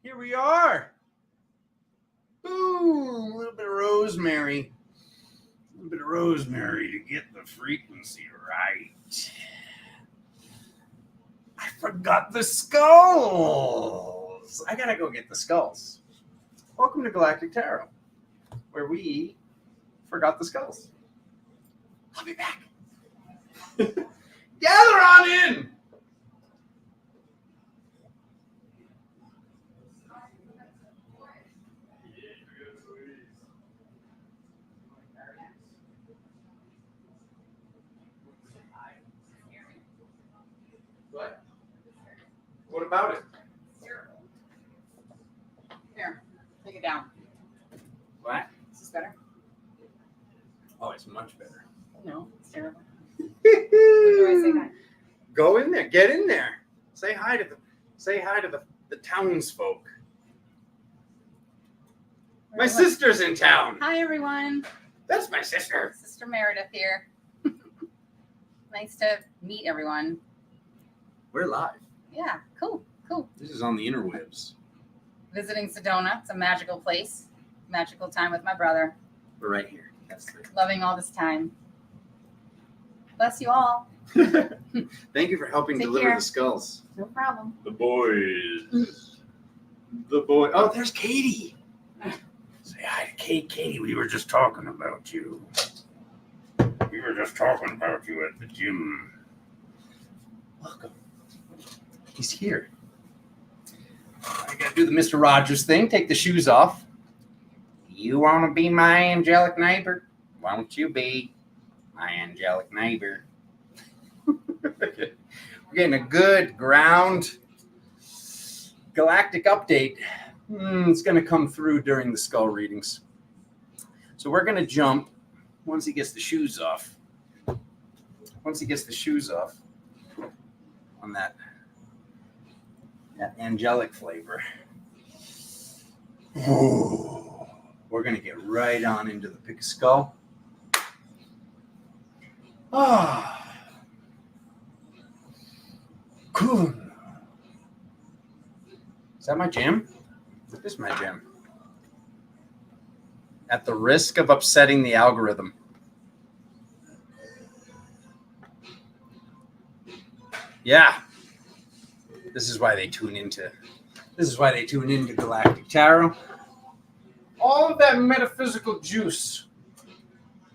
Here we are. Boom, a little bit of rosemary. A little bit of rosemary to get the frequency right. I forgot the skulls. I gotta go get the skulls. Welcome to Galactic Tarot, where we forgot the skulls. I'll be back. Gather on in. What about it? Here, take it down. What? Is this better? Oh, it's much better. No, it's terrible. Where do I say that? Go in there. Get in there. Say hi to the townsfolk. My sister's in town. Hi, everyone. That's my sister. Sister Meredith here. Nice to meet everyone. We're live. Yeah, cool. This is on the interwebs. Visiting Sedona. It's a magical place. Magical time with my brother. We're right here. That's Loving all this time. Bless you all. Thank you for helping Take deliver care. the skulls. No problem. The boys. The boy. Oh, there's Katie. Say hi to Kate. Katie, we were just talking about you. We were just talking about you at the gym. Welcome. He's here. I gotta do the Mr. Rogers thing. Take the shoes off. You want to be my angelic neighbor? Won't you be my angelic neighbor? We're getting a good ground galactic update. It's going to come through during the skull readings. So we're going to jump once he gets the shoes off. Once he gets the shoes off on that angelic flavor. Ooh, we're going to get right on into the pick a skull. Cool. Is that my jam? This is my jam. At the risk of upsetting the algorithm. Yeah. This is why they tune into Galactic Tarot. All of that metaphysical juice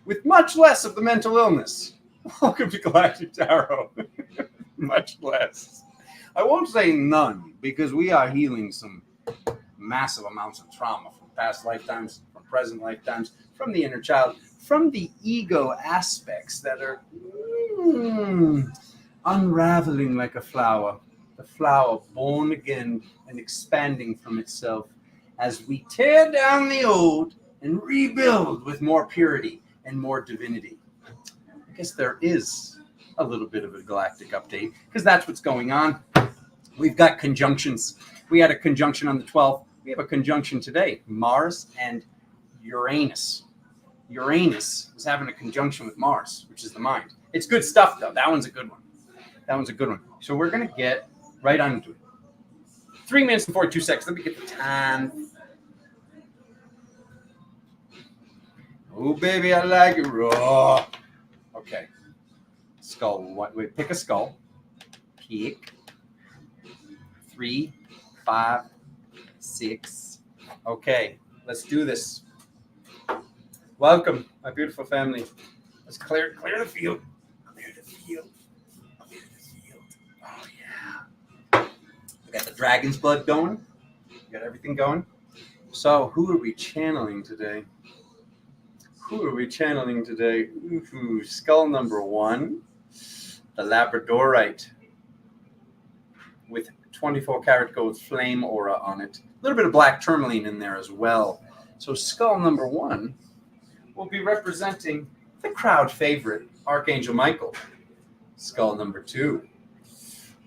with much less of the mental illness. Welcome to Galactic Tarot. Much less. I won't say none, because we are healing some massive amounts of trauma from past lifetimes, from present lifetimes, from the inner child, from the ego aspects that are unraveling like a flower. The flower born again and expanding from itself as we tear down the old and rebuild with more purity and more divinity. I guess there is a little bit of a galactic update because that's what's going on. We've got conjunctions. We had a conjunction on the 12th. We have a conjunction today. Mars and Uranus. Uranus is having a conjunction with Mars, which is the mind. It's good stuff, though. That one's a good one. So we're going to get right on into it. 3 minutes and 42 seconds. Let me get the time. Oh, baby, I like it raw. Okay. Skull. Wait, pick a skull. Pick. 3, 5, 6. Okay, let's do this. Welcome, my beautiful family. Let's clear the field. Clear the field. Oh yeah. We got the dragon's blood going. We got everything going. So who are we channeling today? Ooh, skull number 1, the Labradorite, with 24 karat gold flame aura on it. A little bit of black tourmaline in there as well. So skull number 1 will be representing the crowd favorite, Archangel Michael. Skull number 2.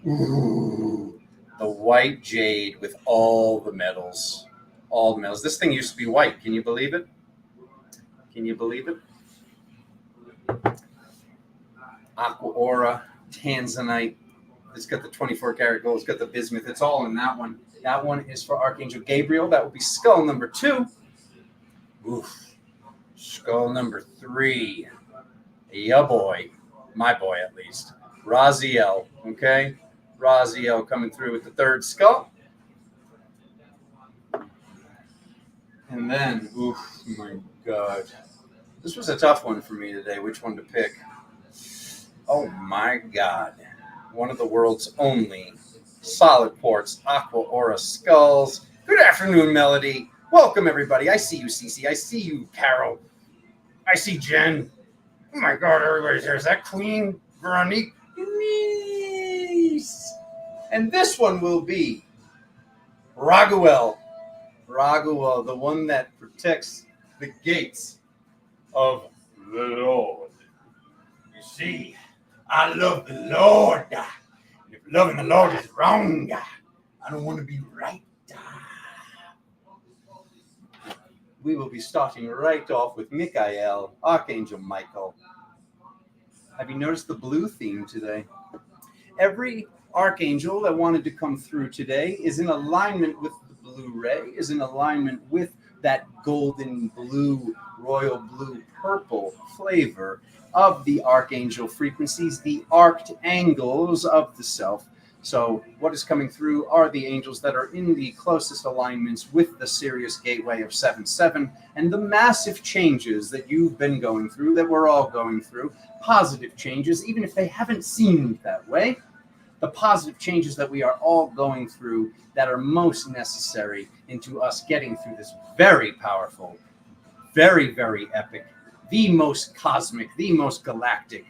Ooh, the white jade with all the metals. All the metals. This thing used to be white. Can you believe it? Aqua aura, tanzanite, It's got the 24 karat gold. It's got the bismuth. It's all in that one. That one is for Archangel Gabriel. That will be skull number 2. Oof. Skull number 3. Yeah, boy. My boy, at least. Raziel. Okay? Raziel coming through with the 3rd skull. And then, oof, my God. This was a tough one for me today. Which one to pick? Oh, my God. One of the world's only solid quartz aqua aura skulls. Good afternoon, Melody. Welcome, everybody. I see you, Cece. I see you, Carol. I see Jen. Oh, my God, everybody's here. Is that Queen Veronique? Denise. And this one will be Raguel. Raguel, the one that protects the gates of the Lord. You see, I love the Lord. And if loving the Lord is wrong, I don't want to be right. We will be starting right off with Michael, Archangel Michael. Have you noticed the blue theme today? Every archangel that wanted to come through today is in alignment with the blue ray, is in alignment with that golden blue, royal blue, purple flavor of the archangel frequencies, the arced angles of the self. So what is coming through are the angels that are in the closest alignments with the Sirius gateway of 7-7 and the massive changes that you've been going through, that we're all going through, positive changes, even if they haven't seemed that way. The positive changes that we are all going through that are most necessary into us getting through this very powerful, very, very epic, the most cosmic, the most galactic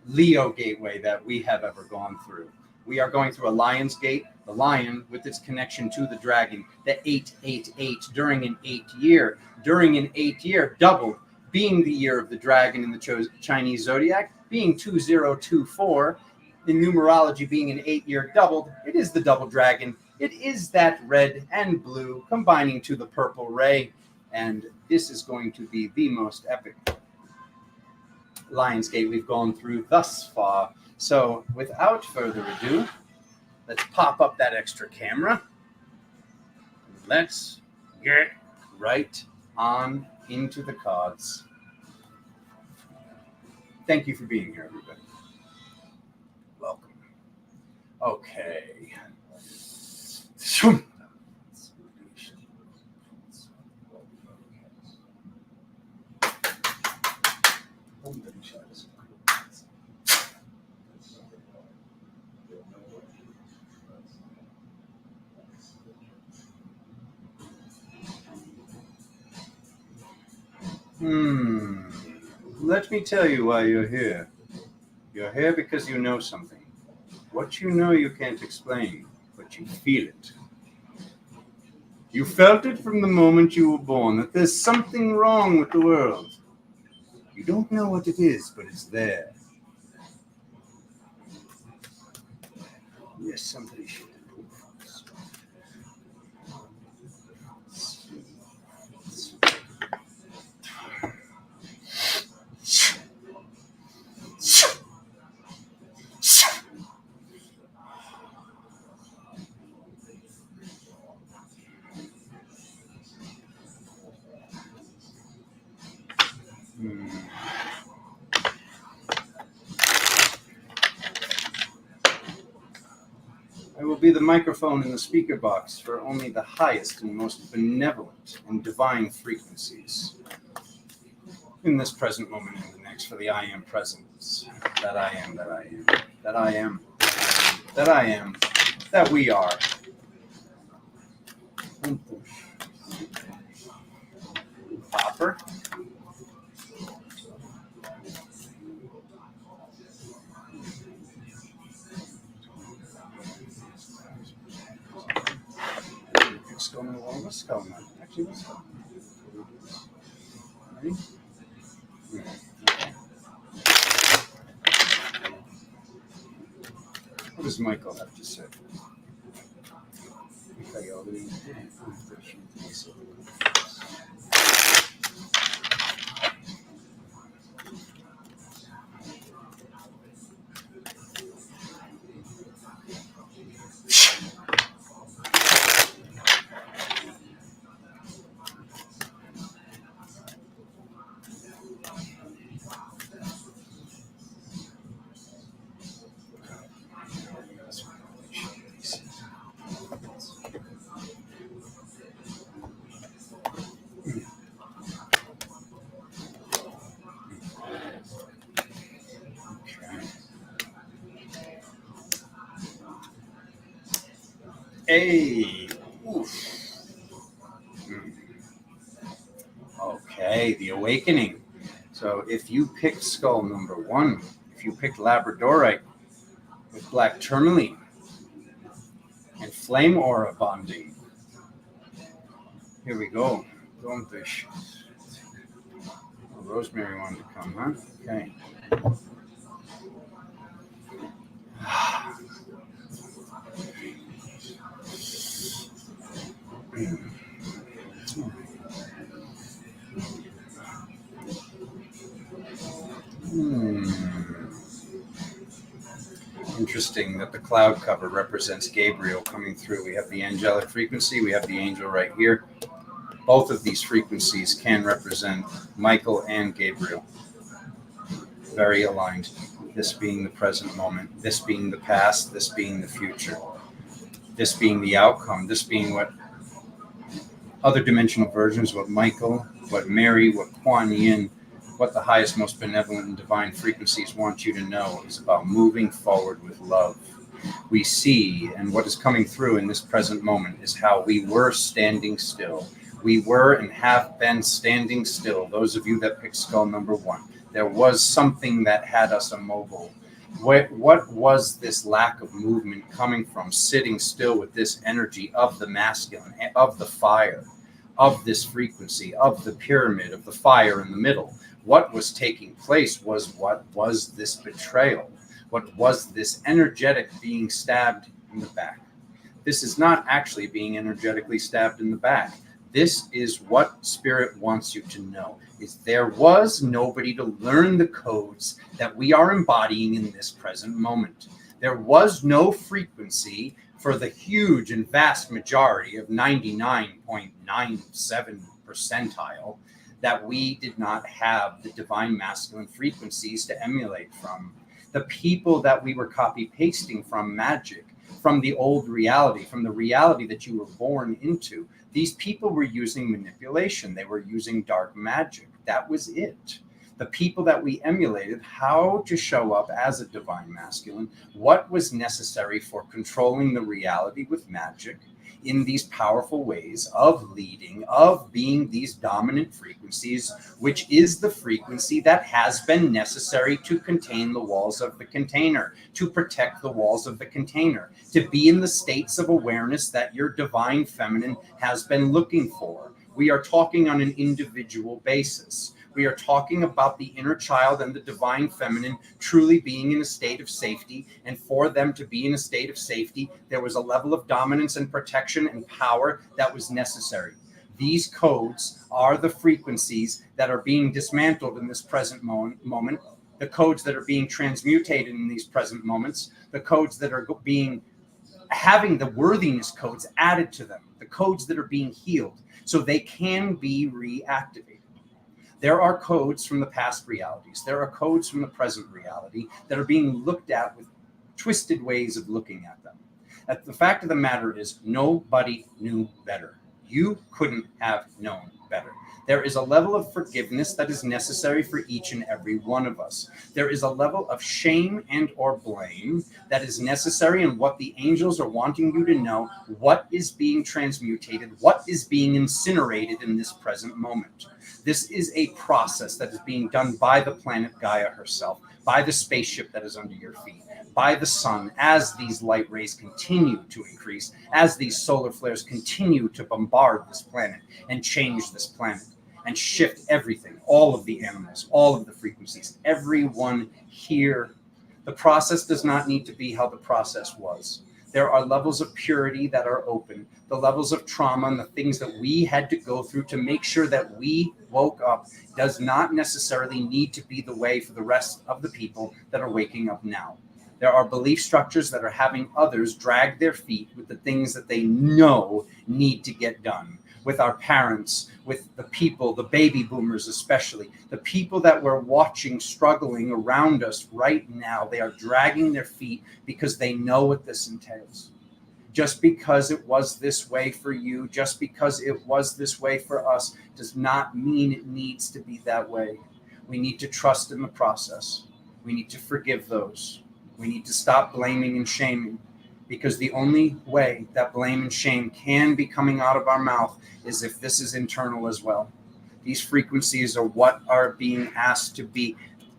Leo gateway that we have ever gone through. We are going through a lion's gate, the lion with its connection to the dragon, the 888 during an 8 year. During an 8 year, doubled, being the year of the dragon in the Chinese zodiac, being 2024, in numerology being an 8 year doubled, it is the double dragon. It is that red and blue combining to the purple ray. And this is going to be the most epic Lionsgate we've gone through thus far. So without further ado, let's pop up that extra camera. Let's get right on into the cards. Thank you for being here, everybody. Welcome. Okay. Let me tell you why you're here. You're here because you know something. What you know you can't explain, but you feel it. You felt it from the moment you were born, that there's something wrong with the world. You don't know what it is, but it's there. Yes, somebody should have pulled from this. I will be the microphone in the speaker box for only the highest and most benevolent and divine frequencies. In this present moment and the next, for the I am presence. That I am, that I am, that I am, that I am, that we are. Popper. Let's go, man. Actually, let's go. Ready? Okay. What does Michael have to say? Hey. Oof. Hmm. Okay, the awakening. So if you picked skull number 1, if you picked Labradorite with black tourmaline and flame aura bonding, here we go. Goldfish. Oh, Rosemary wanted to come, huh? Okay. Interesting that the cloud cover represents Gabriel coming through. We have the angelic frequency, we have the angel right here. Both of these frequencies can represent Michael and Gabriel. Very aligned. This being the present moment, this being the past, this being the future, this being the outcome, this being what other dimensional versions, what Michael, what Mary, what Kuan Yin, what the highest, most benevolent and divine frequencies want you to know is about moving forward with love. We see, and what is coming through in this present moment is how we were standing still. We were and have been standing still. Those of you that picked skull number 1, there was something that had us immobile. What was this lack of movement coming from? Sitting still with this energy of the masculine, of the fire, of this frequency, of the pyramid, of the fire in the middle. What was taking place was what was this betrayal? What was this energetic being stabbed in the back? This is not actually being energetically stabbed in the back. This is what Spirit wants you to know, is there was nobody to learn the codes that we are embodying in this present moment. There was no frequency for the huge and vast majority of 99.97 percentile that we did not have the divine masculine frequencies to emulate from. The people that we were copy pasting from magic, from the old reality, from the reality that you were born into, these people were using manipulation. They were using dark magic. That was it. The people that we emulated, how to show up as a divine masculine, what was necessary for controlling the reality with magic in these powerful ways of leading, of being these dominant frequencies, which is the frequency that has been necessary to contain the walls of the container, to protect the walls of the container, to be in the states of awareness that your divine feminine has been looking for. We are talking on an individual basis. We are talking about the inner child and the divine feminine truly being in a state of safety. And for them to be in a state of safety, there was a level of dominance and protection and power that was necessary. These codes are the frequencies that are being dismantled in this present moment, the codes that are being transmutated in these present moments, the codes that are having the worthiness codes added to them, the codes that are being healed so they can be reactivated. There are codes from the past realities. There are codes from the present reality that are being looked at with twisted ways of looking at them. The fact of the matter is nobody knew better. You couldn't have known better. There is a level of forgiveness that is necessary for each and every one of us. There is a level of shame and or blame that is necessary in what the angels are wanting you to know, what is being transmutated, what is being incinerated in this present moment. This is a process that is being done by the planet Gaia herself, by the spaceship that is under your feet, by the sun, as these light rays continue to increase, as these solar flares continue to bombard this planet and change this planet and shift everything, all of the animals, all of the frequencies, everyone here. The process does not need to be how the process was. There are levels of purity that are open, the levels of trauma and the things that we had to go through to make sure that we woke up does not necessarily need to be the way for the rest of the people that are waking up now. There are belief structures that are having others drag their feet with the things that they know need to get done. With our parents, with the people, the baby boomers especially, the people that we're watching struggling around us right now, they are dragging their feet because they know what this entails. Just because it was this way for you, just because it was this way for us, does not mean it needs to be that way. We need to trust in the process. We need to forgive those. We need to stop blaming and shaming. Because the only way that blame and shame can be coming out of our mouth is if this is internal as well. These frequencies are what are being asked to be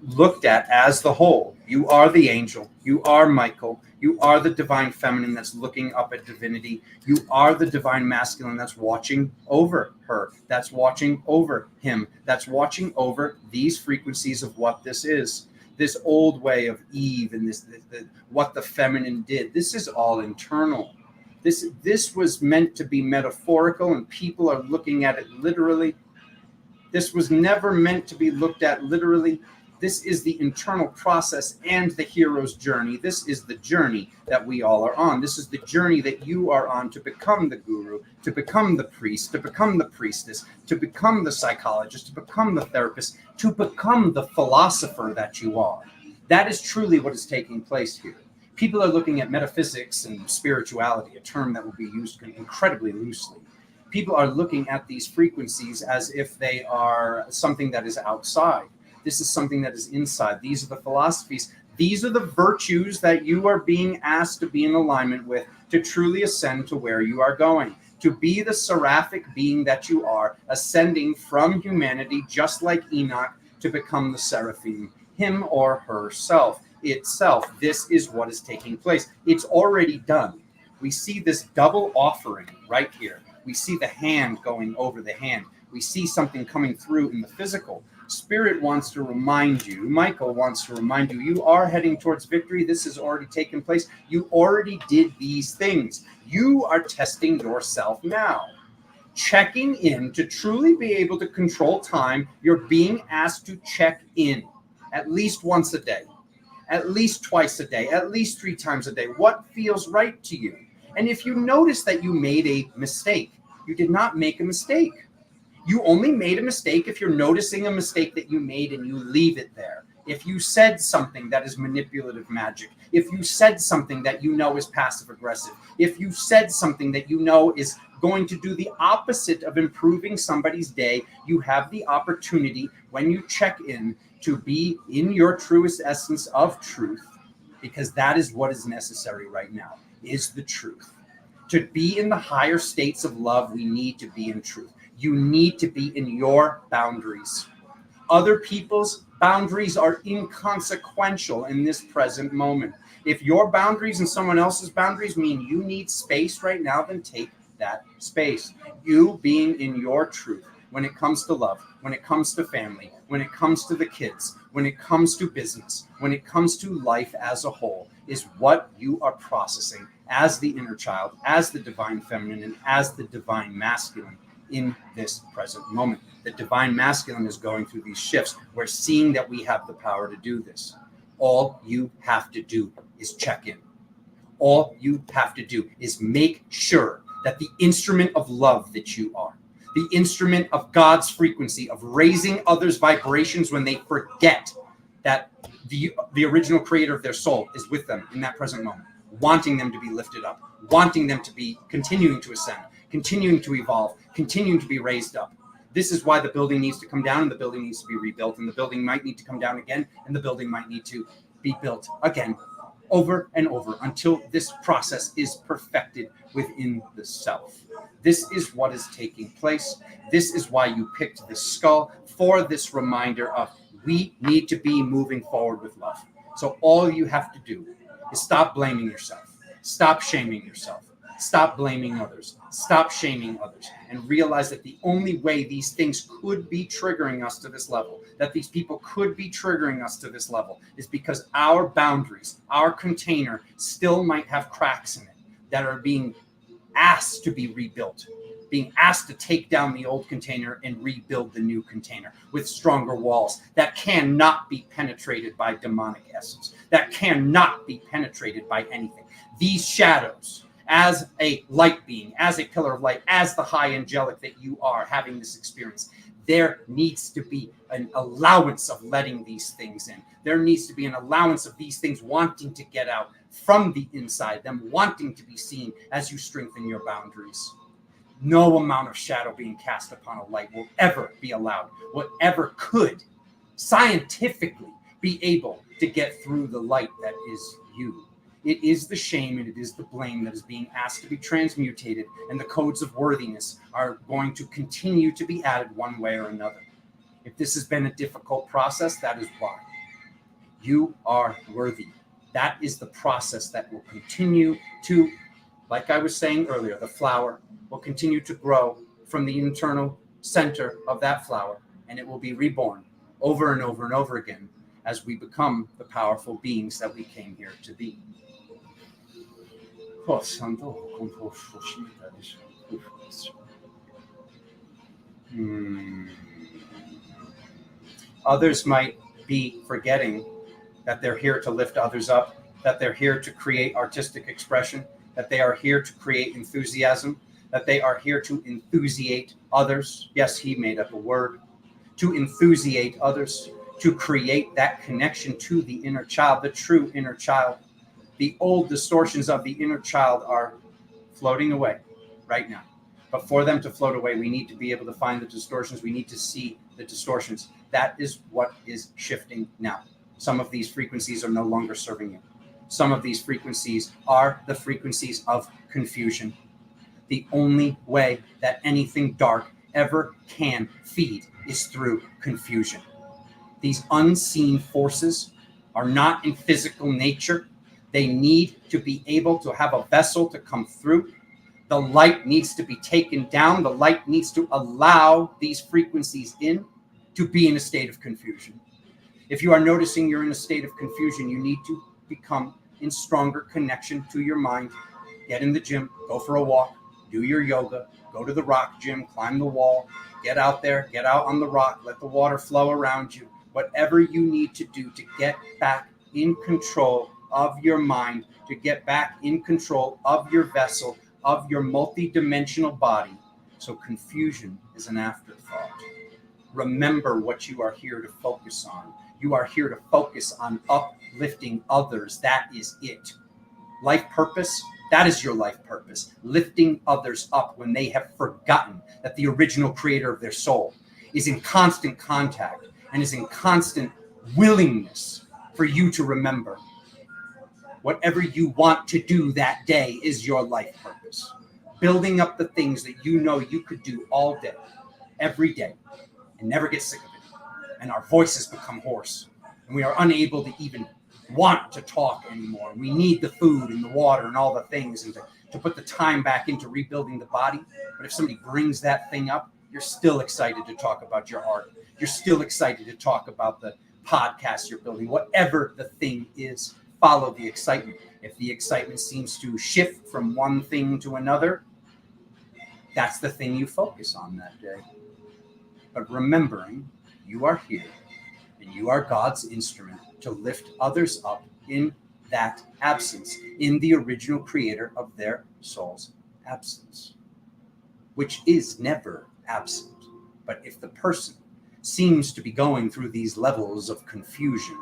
looked at as the whole. You are the angel. You are Michael. You are the divine feminine that's looking up at divinity. You are the divine masculine that's watching over her, that's watching over him, that's watching over these frequencies of what this is. This old way of Eve and this what the feminine did. This is all internal. This was meant to be metaphorical, and people are looking at it literally. This was never meant to be looked at literally. This is the internal process and the hero's journey. This is the journey that we all are on. This is the journey that you are on to become the guru, to become the priest, to become the priestess, to become the psychologist, to become the therapist, to become the philosopher that you are. That is truly what is taking place here. People are looking at metaphysics and spirituality, a term that will be used incredibly loosely. People are looking at these frequencies as if they are something that is outside. This is something that is inside. These are the philosophies. These are the virtues that you are being asked to be in alignment with to truly ascend to where you are going, to be the seraphic being that you are, ascending from humanity, just like Enoch, to become the seraphim, him or herself, itself. This is what is taking place. It's already done. We see this double offering right here. We see the hand going over the hand. We see something coming through in the physical. Spirit wants to remind you, Michael wants to remind you, you are heading towards victory. This has already taken place. You already did these things. You are testing yourself now. Checking in to truly be able to control time. You're being asked to check in at least once a day, at least twice a day, at least 3 times a day. What feels right to you? And if you notice that you made a mistake, you did not make a mistake. You only made a mistake if you're noticing a mistake that you made and you leave it there. If you said something that is manipulative magic, if you said something that you know is passive aggressive, if you said something that you know is going to do the opposite of improving somebody's day, you have the opportunity when you check in to be in your truest essence of truth, because that is what is necessary right now, is the truth. To be in the higher states of love, we need to be in truth. You need to be in your boundaries. Other people's boundaries are inconsequential in this present moment. If your boundaries and someone else's boundaries mean you need space right now, then take that space. You being in your truth when it comes to love, when it comes to family, when it comes to the kids, when it comes to business, when it comes to life as a whole, is what you are processing as the inner child, as the divine feminine, and as the divine masculine in this present moment. The divine masculine is going through these shifts. We're seeing that we have the power to do this. All you have to do is check in. All you have to do is make sure that the instrument of love that you are, the instrument of God's frequency, of raising others' vibrations when they forget that the original creator of their soul is with them in that present moment, wanting them to be lifted up, wanting them to be continuing to ascend, continuing to evolve, continuing to be raised up. This is why the building needs to come down, and the building needs to be rebuilt, and the building might need to come down again, and the building might need to be built again, over and over, until this process is perfected within the self. This is what is taking place. This is why you picked this skull, for this reminder of we need to be moving forward with love. So all you have to do is stop blaming yourself, stop shaming yourself, stop blaming others, stop shaming others, and realize that the only way these things could be triggering us to this level, that these people could be triggering us to this level, is because our boundaries, our container, still might have cracks in it that are being asked to be rebuilt, being asked to take down the old container and rebuild the new container with stronger walls that cannot be penetrated by demonic essence, that cannot be penetrated by anything. These shadows, as a light being, as a pillar of light, as the high angelic that you are having this experience, there needs to be an allowance of letting these things in. There needs to be an allowance of these things wanting to get out from the inside, them wanting to be seen as you strengthen your boundaries. No amount of shadow being cast upon a light will ever be allowed, whatever could scientifically be able to get through the light that is you. It is the shame and it is the blame that is being asked to be transmutated, and the codes of worthiness are going to continue to be added one way or another. If this has been a difficult process, that is why. You are worthy. That is the process that will continue to, like I was saying earlier, the flower will continue to grow from the internal center of that flower, and it will be reborn over and over and over again as we become the powerful beings that we came here to be. Others might be forgetting that they're here to lift others up, that they're here to create artistic expression, that they are here to create enthusiasm, that they are here to enthusiate others. Yes, he made up a word. To enthusiate others, to create that connection to the inner child, the true inner child. The old distortions of the inner child are floating away right now. But for them to float away, we need to be able to find the distortions. We need to see the distortions. That is what is shifting now. Some of these frequencies are no longer serving you. Some of these frequencies are the frequencies of confusion. The only way that anything dark ever can feed is through confusion. These unseen forces are not in physical nature. They need to be able to have a vessel to come through. The light needs to be taken down. The light needs to allow these frequencies in to be in a state of confusion. If you are noticing you're in a state of confusion, you need to become in stronger connection to your mind. Get in the gym, go for a walk, do your yoga, go to the rock gym, climb the wall, get out there, get out on the rock, let the water flow around you. Whatever you need to do to get back in control of your mind, to get back in control of your vessel, of your multi-dimensional body. So confusion is an afterthought. Remember what you are here to focus on. You are here to focus on uplifting others. That is it. Life purpose, that is your life purpose. Lifting others up when they have forgotten that the original creator of their soul is in constant contact and is in constant willingness for you to remember. Whatever you want to do that day is your life purpose. Building up the things that you know you could do all day, every day, and never get sick of it. And our voices become hoarse, and we are unable to even want to talk anymore. We need the food and the water and all the things, and to put the time back into rebuilding the body. But if somebody brings that thing up, you're still excited to talk about your art. You're still excited to talk about the podcast you're building. Whatever the thing is, follow the excitement. If the excitement seems to shift from one thing to another, that's the thing you focus on that day. But remembering you are here and you are God's instrument to lift others up in that absence, in the original creator of their soul's absence, which is never absent. But if the person seems to be going through these levels of confusion,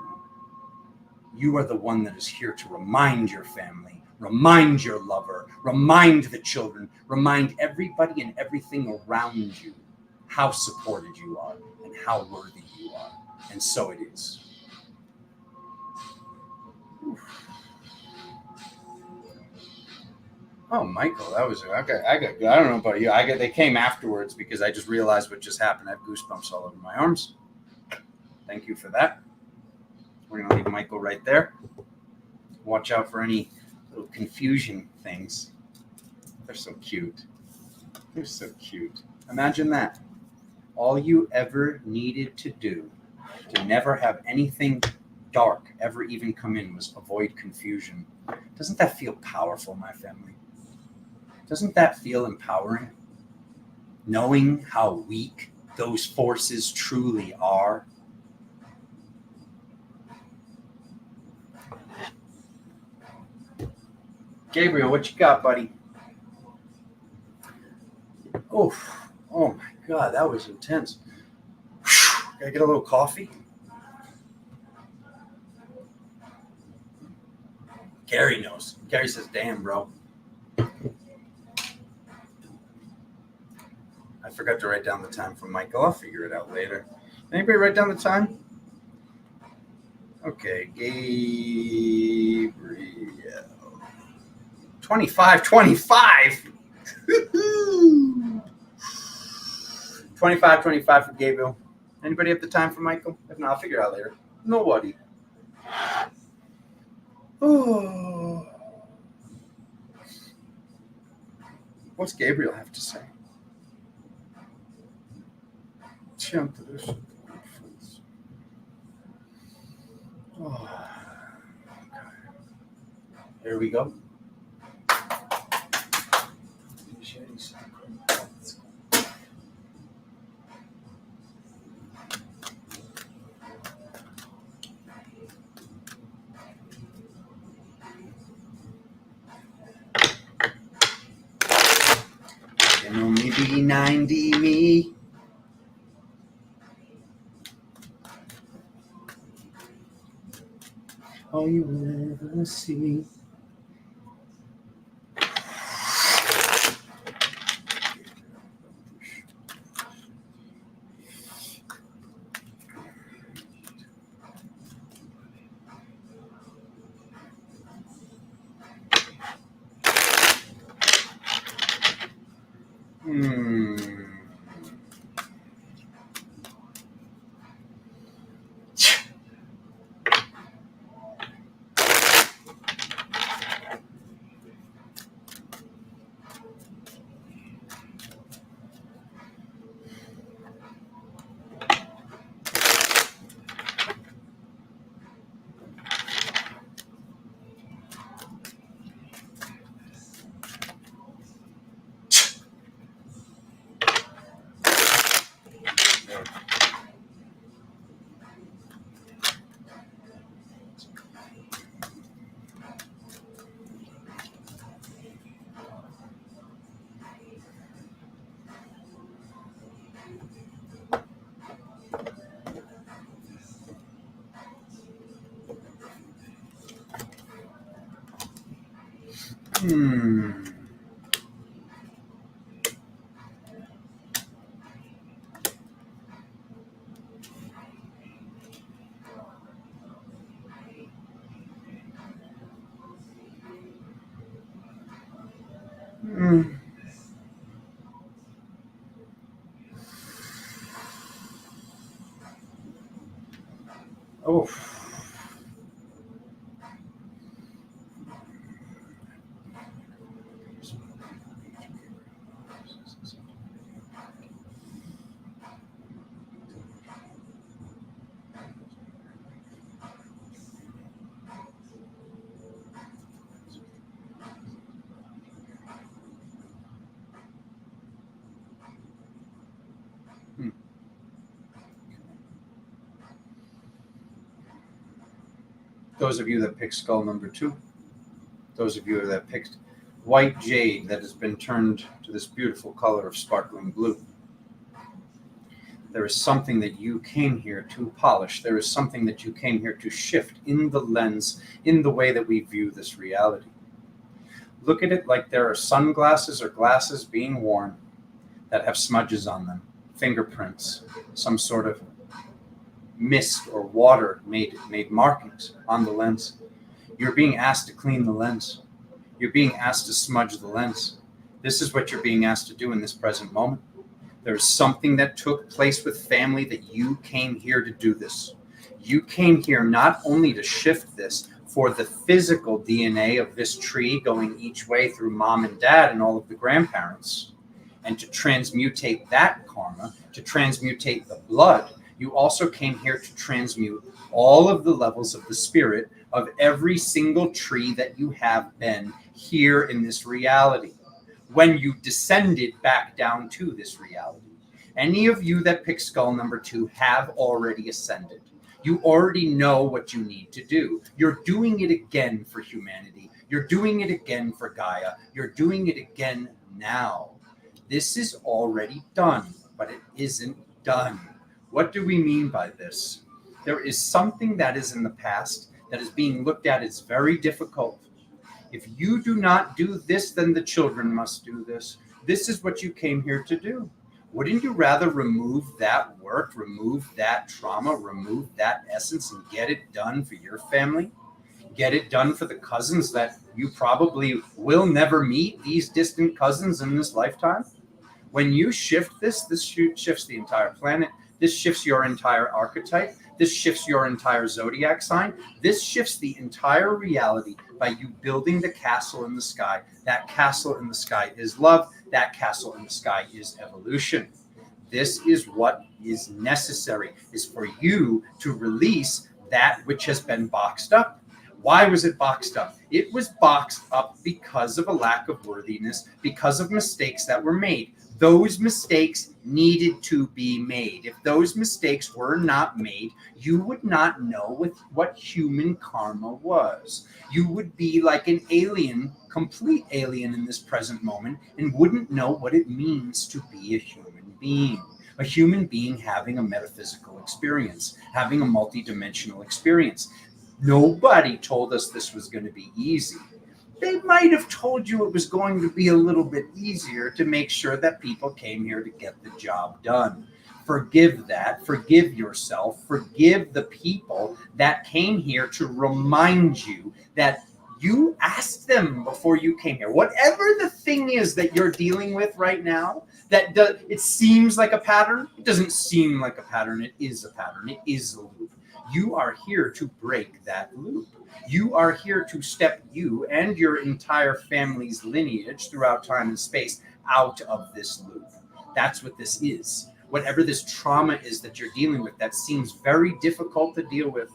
you are the one that is here to remind your family, remind your lover, remind the children, remind everybody and everything around you how supported you are and how worthy you are. And so it is. Oh, Michael, that was I don't know about you. They came afterwards because I just realized what just happened. I have goosebumps all over my arms. Thank you for that. We're gonna leave Michael right there. Watch out for any little confusion things. They're so cute. They're so cute. Imagine that. All you ever needed to do to never have anything dark ever even come in was avoid confusion. Doesn't that feel powerful, my family? Doesn't that feel empowering? Knowing how weak those forces truly are. Gabriel, what you got, buddy? Oh my God, that was intense. Gotta get a little coffee. Gary knows. Gary says, damn, bro. I forgot to write down the time for Michael. I'll figure it out later. Anybody write down the time? Okay, Gabriel. 25. 25 for Gabriel. Anybody have the time for Michael? If not, I'll figure it out later. Nobody. Oh. What's Gabriel have to say? Oh. Here we go. Can only be 90 me. All you will ever see. Oh. Those of you that picked skull number 2, those of you that picked white jade that has been turned to this beautiful color of sparkling blue. There is something that you came here to polish. There is something that you came here to shift in the lens, in the way that we view this reality. Look at it like there are sunglasses or glasses being worn that have smudges on them, fingerprints, some sort of mist or water made markings on the lens. You're being asked to clean the lens. You're being asked to smudge the lens. This is what you're being asked to do in this present moment. There's something that took place with family that you came here to do this. You came here not only to shift this for the physical DNA of this tree going each way through mom and dad and all of the grandparents, and to transmutate that karma, to transmutate the blood. You also came here to transmute all of the levels of the spirit of every single tree that you have been here in this reality. When you descended back down to this reality. Any of you that pick skull number 2 have already ascended. You already know what you need to do. You're doing it again for humanity. You're doing it again for Gaia. You're doing it again now. This is already done, but it isn't done. What do we mean by this? There is something that is in the past that is being looked at as very difficult. If you do not do this, then the children must do this. This is what you came here to do. Wouldn't you rather remove that work, remove that trauma, remove that essence, and get it done for your family? Get it done for the cousins that you probably will never meet, these distant cousins in this lifetime. When you shift this shifts the entire planet. This shifts your entire archetype. This shifts your entire zodiac sign. This shifts the entire reality by you building the castle in the sky. That castle in the sky is love. That castle in the sky is evolution. This is what is necessary, is for you to release that which has been boxed up. Why was it boxed up? It was boxed up because of a lack of worthiness, because of mistakes that were made. Those mistakes needed to be made. If those mistakes were not made, you would not know what human karma was. You would be like an alien, complete alien in this present moment, and wouldn't know what it means to be a human being. A human being having a metaphysical experience, having a multidimensional experience. Nobody told us this was going to be easy. They might have told you it was going to be a little bit easier to make sure that people came here to get the job done. Forgive that. Forgive yourself. Forgive the people that came here to remind you that you asked them before you came here. Whatever the thing is that you're dealing with right now, it seems like a pattern. It doesn't seem like a pattern. It is a pattern. It is a loop. You are here to break that loop. You are here to step you and your entire family's lineage throughout time and space out of this loop. That's what this is. Whatever this trauma is that you're dealing with that seems very difficult to deal with,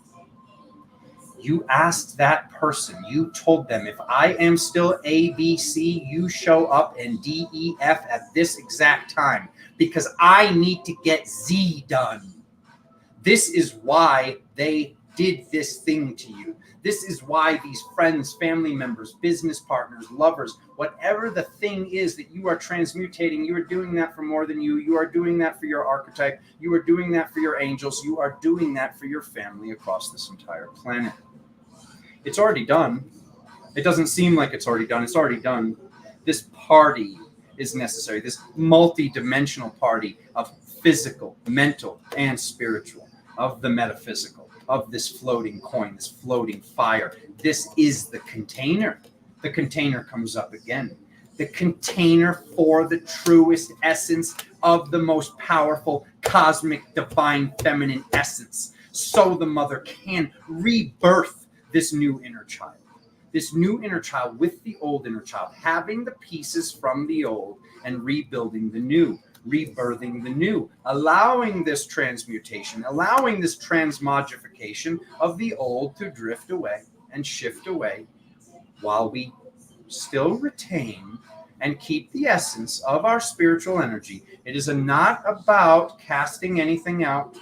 you asked that person, you told them, if I am still A, B, C, you show up in D, E, F at this exact time because I need to get Z done. This is why they did this thing to you. This is why these friends, family members, business partners, lovers, whatever the thing is that you are transmutating, you are doing that for more than you. You are doing that for your archetype. You are doing that for your angels. You are doing that for your family across this entire planet. It's already done. It doesn't seem like it's already done. It's already done. This party is necessary. This multi-dimensional party of physical, mental, and spiritual, of the metaphysical, of this floating coin, this floating fire. This is the container. The container comes up again. The container for the truest essence of the most powerful, cosmic, divine, feminine essence. So the mother can rebirth this new inner child. This new inner child with the old inner child, having the pieces from the old and rebuilding the new. Rebirthing the new, allowing this transmutation, allowing this transmogrification of the old to drift away and shift away while we still retain and keep the essence of our spiritual energy. It is not about casting anything out.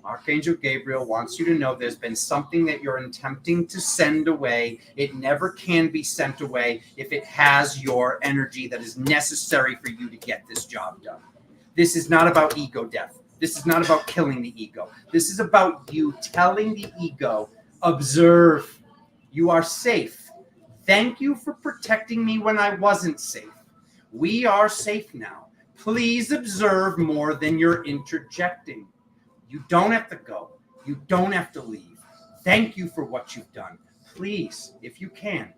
Archangel Gabriel wants you to know there's been something that you're attempting to send away. It never can be sent away if it has your energy that is necessary for you to get this job done. This is not about ego death. This is not about killing the ego. This is about you telling the ego, observe, you are safe. Thank you for protecting me when I wasn't safe. We are safe now. Please observe more than you're interjecting. You don't have to go. You don't have to leave. Thank you for what you've done. Please, if you can,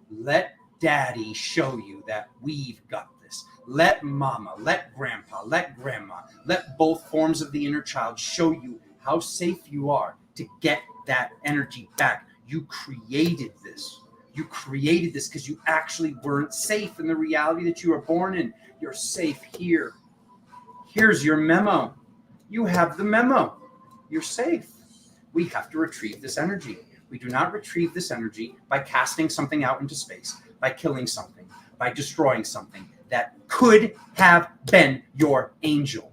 let daddy show you that we've got this. Let mama, let grandpa, let grandma, let both forms of the inner child show you how safe you are to get that energy back. You created this. You created this because you actually weren't safe in the reality that you were born in. You're safe here. Here's your memo. You have the memo. You're safe. We have to retrieve this energy. We do not retrieve this energy by casting something out into space, by killing something, by destroying something that could have been your angel.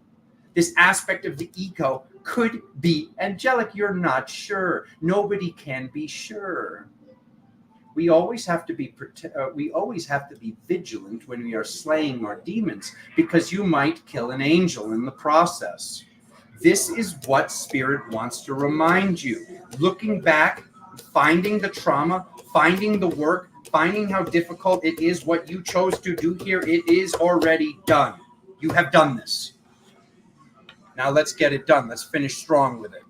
This aspect of the ego could be angelic. You're not sure. Nobody can be sure. We always have to be vigilant when we are slaying our demons, because you might kill an angel in the process. This is what Spirit wants to remind you. Looking back, finding the trauma, finding the work, finding how difficult it is, what you chose to do here, it is already done. You have done this. Now let's get it done. Let's finish strong with it.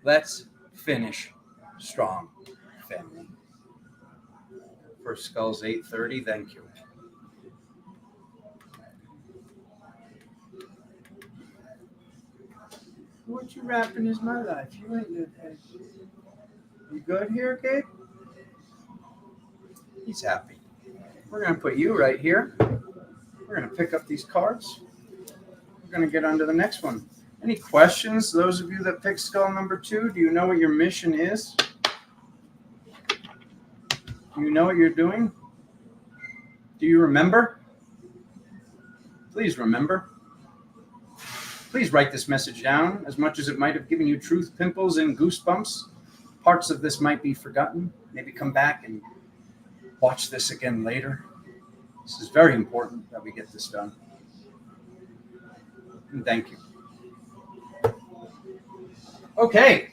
Let's finish strong, family. First skull's 8:30. Thank you. What you rapping is my life. You ain't good. You good here, Gabe? He's happy. We're going to put you right here. We're going to pick up these cards. We're going to get on to the next one. Any questions? Those of you that picked skull number 2, do you know what your mission is? Do you know what you're doing? Do you remember? Please remember. Please write this message down. As much as it might have given you truth, pimples, and goosebumps, parts of this might be forgotten. Maybe come back and watch this again later. This is very important that we get this done. And thank you. Okay.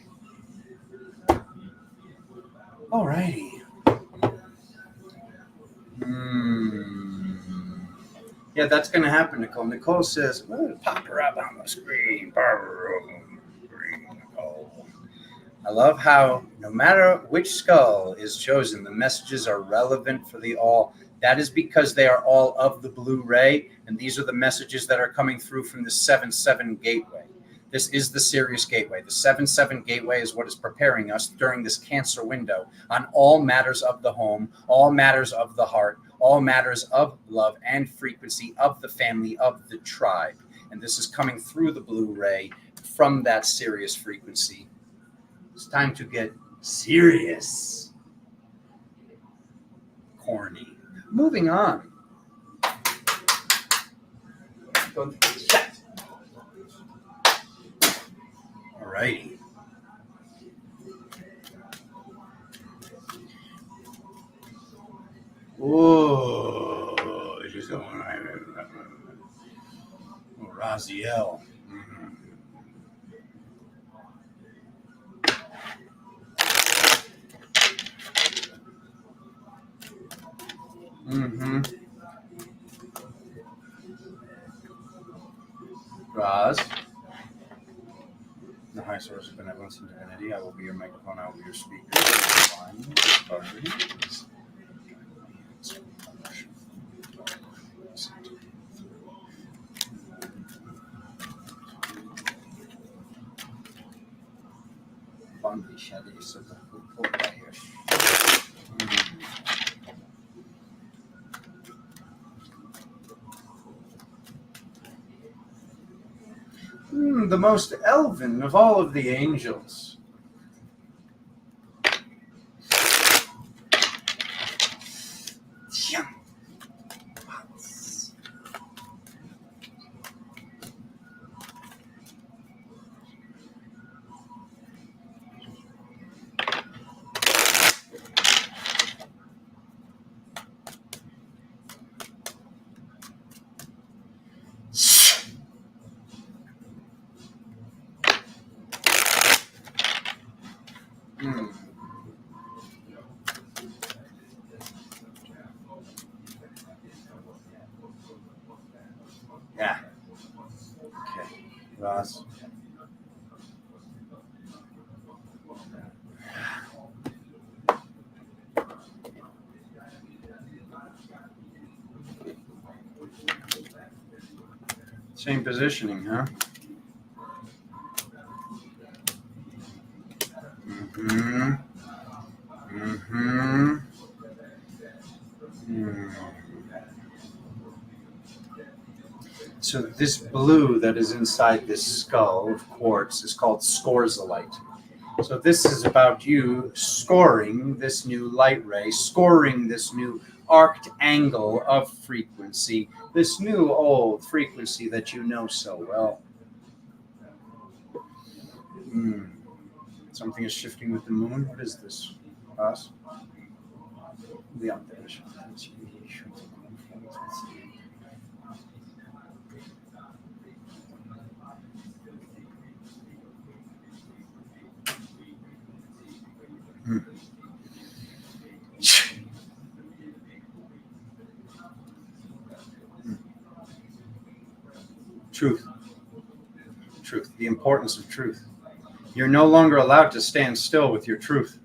All righty. Yeah, that's going to happen, Nicole. Nicole says, pop her up on the screen. Nicole. I love how no matter which skull is chosen, the messages are relevant for the all. That is because they are all of the blue ray, and these are the messages that are coming through from the 7-7 gateway. This is the Sirius gateway. The 7-7 gateway is what is preparing us during this Cancer window on all matters of the home, all matters of the heart, all matters of love and frequency of the family, of the tribe. And this is coming through the blue ray from that Sirius frequency. It's time to get serious. Corny. Moving on. Go to the chat. All righty. Oh, just Raziel. Raz, the high source of benevolence and divinity. I will be your microphone. I will be your speaker. The most elven of all of the angels. Yeah. Okay. Ross. Same positioning, huh? So this blue that is inside this skull of quartz is called scorzolite. So this is about you scoring this new light ray, scoring this new arced angle of frequency, this new old frequency that you know so well. Something is shifting with the moon. What is this? Us? Truth. Truth. The importance of truth. You're no longer allowed to stand still with your truth.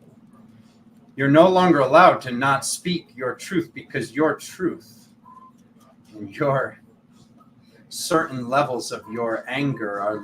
You're no longer allowed to not speak your truth, because your truth and your certain levels of your anger are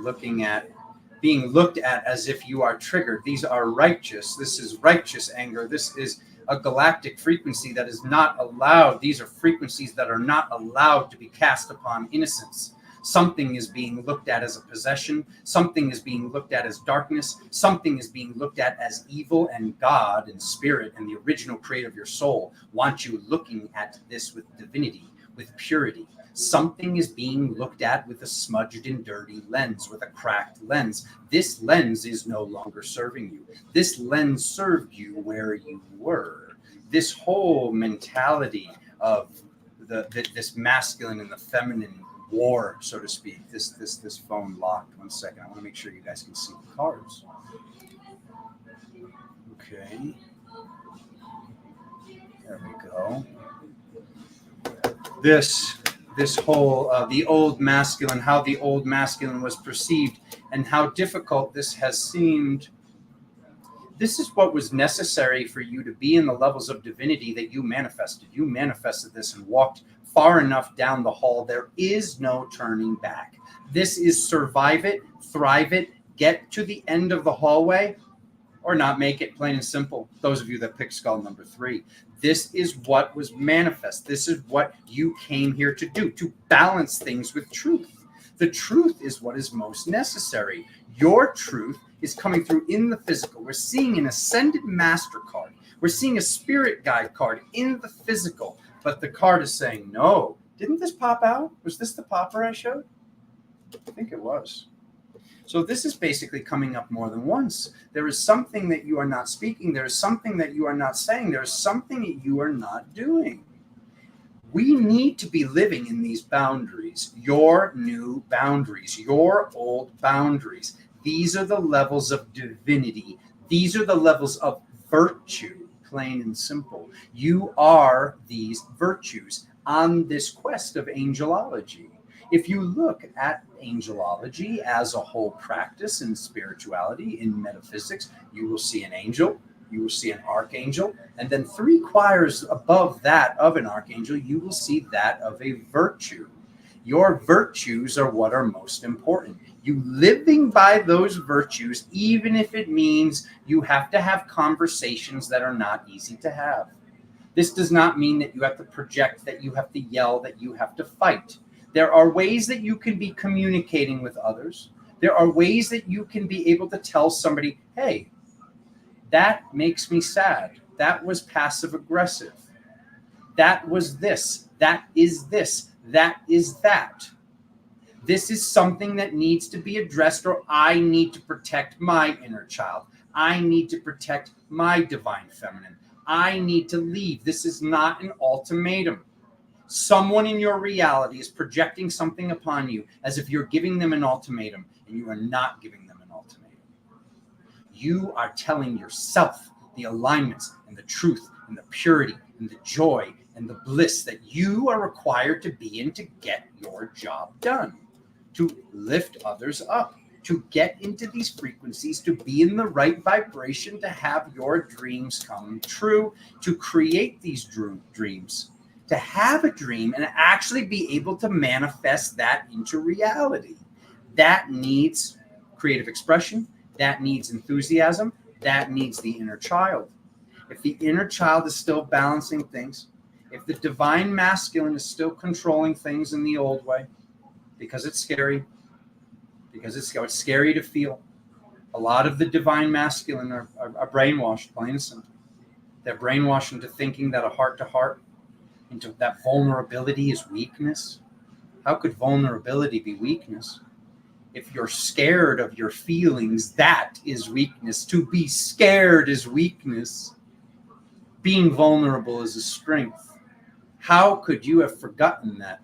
being looked at as if you are triggered. These are righteous. This is righteous anger. This is a galactic frequency that is not allowed. These are frequencies that are not allowed to be cast upon innocence. Something is being looked at as a possession. Something is being looked at as darkness. Something is being looked at as evil, and God and spirit and the original creator of your soul want you looking at this with divinity, with purity. Something is being looked at with a smudged and dirty lens, with a cracked lens. This lens is no longer serving you. This lens served you where you were. This whole mentality of this masculine and the feminine war, so to speak. This phone locked. 1 second. I want to make sure you guys can see the cards. Okay. There we go. This whole the old masculine, how the old masculine was perceived, and how difficult this has seemed. This is what was necessary for you to be in the levels of divinity that you manifested. You manifested this and walked far enough down the hall. There is no turning back. This is survive it, thrive it, get to the end of the hallway, or not make it, plain and simple. Those of you that picked skull number 3. This is what was manifest. This is what you came here to do, to balance things with truth. The truth is what is most necessary. Your truth is coming through in the physical. We're seeing an ascended master card. We're seeing a spirit guide card in the physical. But the card is saying, no. Didn't this pop out? Was this the popper I showed? I think it was. So this is basically coming up more than once. There is something that you are not speaking. There is something that you are not saying. There is something that you are not doing. We need to be living in these boundaries, your new boundaries, your old boundaries. These are the levels of divinity. These are the levels of virtue, plain and simple. You are these virtues on this quest of angelology. If you look at angelology as a whole practice in spirituality, in metaphysics, you will see an angel, you will see an archangel, and then 3 choirs above that of an archangel, you will see that of a virtue. Your virtues are what are most important. You living by those virtues, even if it means you have to have conversations that are not easy to have. This does not mean that you have to project, that you have to yell, that you have to fight. There are ways that you can be communicating with others. There are ways that you can be able to tell somebody, hey, that makes me sad. That was passive aggressive. That was this. That is this. That is that. This is something that needs to be addressed, or I need to protect my inner child. I need to protect my divine feminine. I need to leave. This is not an ultimatum. Someone in your reality is projecting something upon you as if you're giving them an ultimatum, and you are not giving them an ultimatum. You are telling yourself the alignments and the truth and the purity and the joy and the bliss that you are required to be in to get your job done, to lift others up, to get into these frequencies, to be in the right vibration, to have your dreams come true, to create these dreams. To have a dream and actually be able to manifest that into reality. That needs creative expression. That needs enthusiasm. That needs the inner child. If the inner child is still balancing things, if the divine masculine is still controlling things in the old way, because it's scary, because it's scary to feel. A lot of the divine masculine are brainwashed, plain and simple. They're brainwashed into thinking that a heart-to-heart, into that vulnerability is weakness. How could vulnerability be weakness? If you're scared of your feelings, that is weakness. To be scared is weakness. Being vulnerable is a strength. How could you have forgotten that?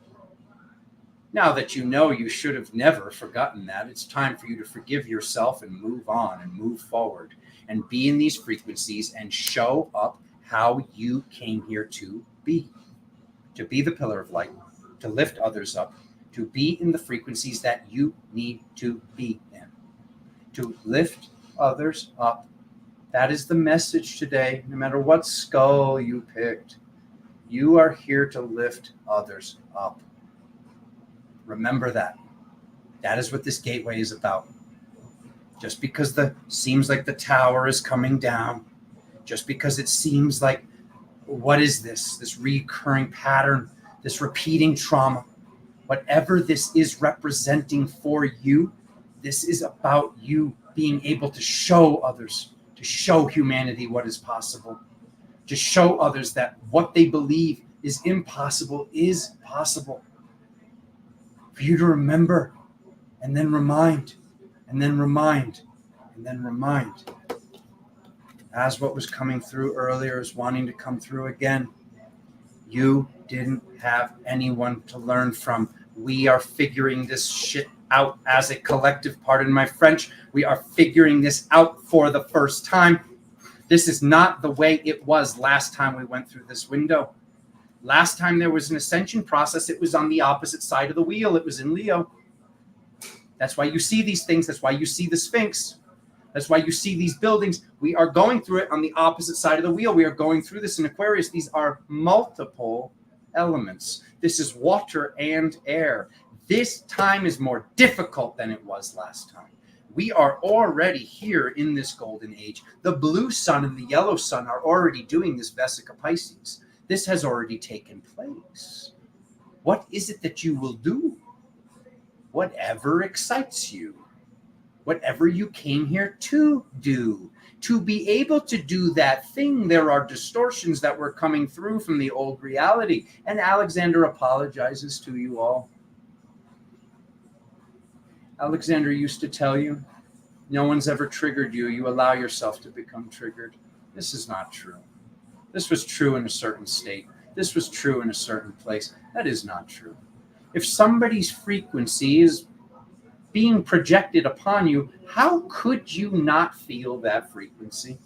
Now that you know you should have never forgotten that, it's time for you to forgive yourself and move on and move forward and be in these frequencies and show up how you came here to be the pillar of light, to lift others up, to be in the frequencies that you need to be in, to lift others up. That is the message today. No matter what skull you picked, you are here to lift others up. Remember that. That is what this gateway is about. Just because seems like the tower is coming down, just because it seems like, what is this? This recurring pattern, this repeating trauma, whatever this is representing for you, this is about you being able to show others, to show humanity what is possible, to show others that what they believe is impossible is possible. For you to remember, and then remind, and then remind, and then remind. As what was coming through earlier is wanting to come through again. You didn't have anyone to learn from. We are figuring this shit out as a collective. Pardon my French. We are figuring this out for the first time. This is not the way it was last time we went through this window. Last time there was an ascension process, it was on the opposite side of the wheel. It was in Leo. That's why you see these things. That's why you see the Sphinx. That's why you see these buildings. We are going through it on the opposite side of the wheel. We are going through this in Aquarius. These are multiple elements. This is water and air. This time is more difficult than it was last time. We are already here in this golden age. The blue sun and the yellow sun are already doing this Vesica Pisces. This has already taken place. What is it that you will do? Whatever excites you. Whatever you came here to do. To be able to do that thing, there are distortions that were coming through from the old reality. And Alexander apologizes to you all. Alexander used to tell you, no one's ever triggered you. You allow yourself to become triggered. This is not true. This was true in a certain state. This was true in a certain place. That is not true. If somebody's frequency is being projected upon you, how could you not feel that frequency?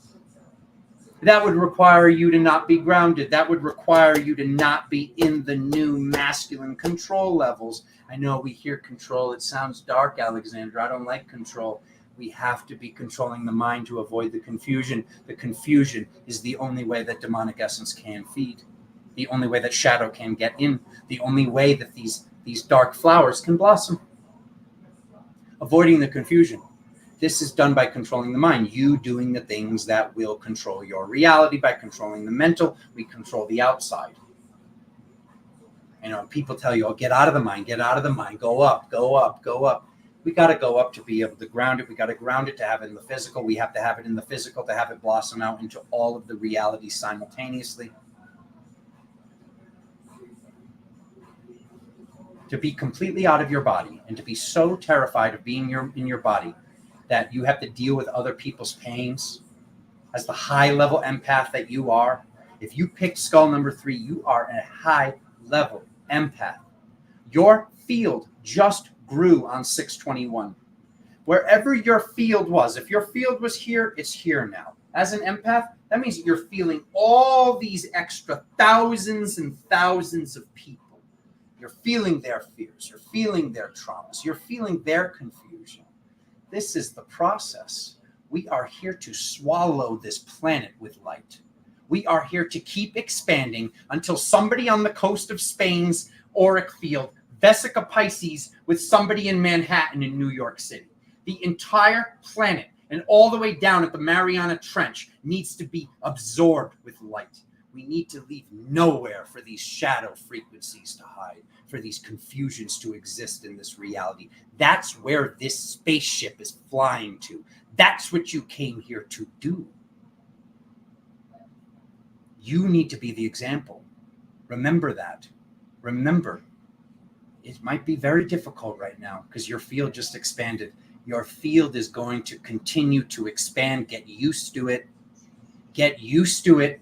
That would require you to not be grounded. That would require you to not be in the new masculine control levels. I know we hear control. It sounds dark, Alexander. I don't like control. We have to be controlling the mind to avoid the confusion. The confusion is the only way that demonic essence can feed. The only way that shadow can get in. The only way that these dark flowers can blossom. Avoiding the confusion. This is done by controlling the mind. You doing the things that will control your reality. By controlling the mental, we control the outside. You know, people tell you, oh, get out of the mind, go up, go up, go up. We got to go up to be able to ground it. We got to ground it to have it in the physical. We have to have it in the physical to have it blossom out into all of the realities simultaneously. To be completely out of your body and to be so terrified of being in your body that you have to deal with other people's pains as the high-level empath that you are. If you pick skull number 3, you are a high-level empath. Your field just grew on 621. Wherever your field was, if your field was here, it's here now. As an empath, that means that you're feeling all these extra thousands and thousands of people. You're feeling their fears. You're feeling their traumas. You're feeling their confusion. This is the process. We are here to swallow this planet with light. We are here to keep expanding until somebody on the coast of Spain's auric field, Vesica Pisces, with somebody in Manhattan in New York City. The entire planet and all the way down at the Mariana Trench needs to be absorbed with light. We need to leave nowhere for these shadow frequencies to hide, for these confusions to exist in this reality. That's where this spaceship is flying to. That's what you came here to do. You need to be the example. Remember that. Remember, it might be very difficult right now because your field just expanded. Your field is going to continue to expand. Get used to it. Get used to it.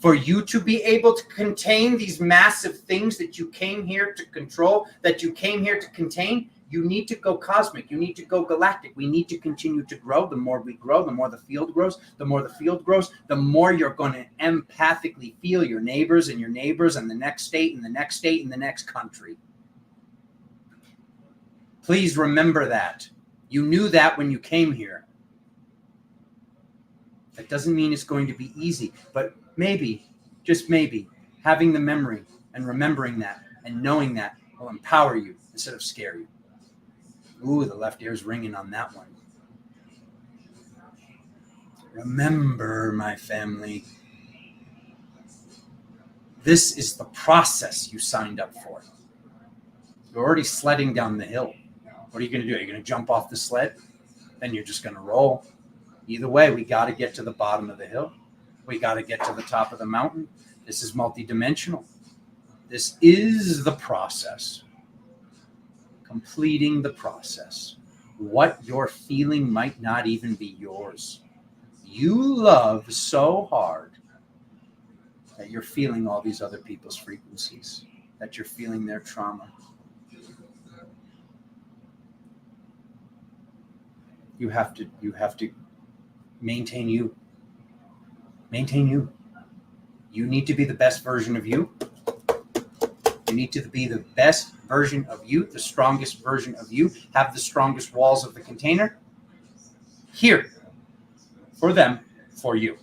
For you to be able to contain these massive things that you came here to control, that you came here to contain, you need to go cosmic. You need to go galactic. We need to continue to grow. The more we grow, the more the field grows. The more the field grows, the more you're going to empathically feel your neighbors and the next state and the next state and the next country. Please remember that. You knew that when you came here. That doesn't mean it's going to be easy, but maybe, just maybe, having the memory and remembering that and knowing that will empower you instead of scare you. Ooh, the left ear's ringing on that one. Remember, my family, this is the process you signed up for. You're already sledding down the hill. What are you going to do? Are you going to jump off the sled? Then you're just going to roll. Either way, we got to get to the bottom of the hill. We got to get to the top of the mountain. This is multidimensional. This is the process. Completing the process. What you're feeling might not even be yours. You love so hard that you're feeling all these other people's frequencies, that you're feeling their trauma. You have to maintain you. Maintain you. You need to be the best version of you. You need to be the best version of you, the strongest version of you, have the strongest walls of the container. Here. For them, for you.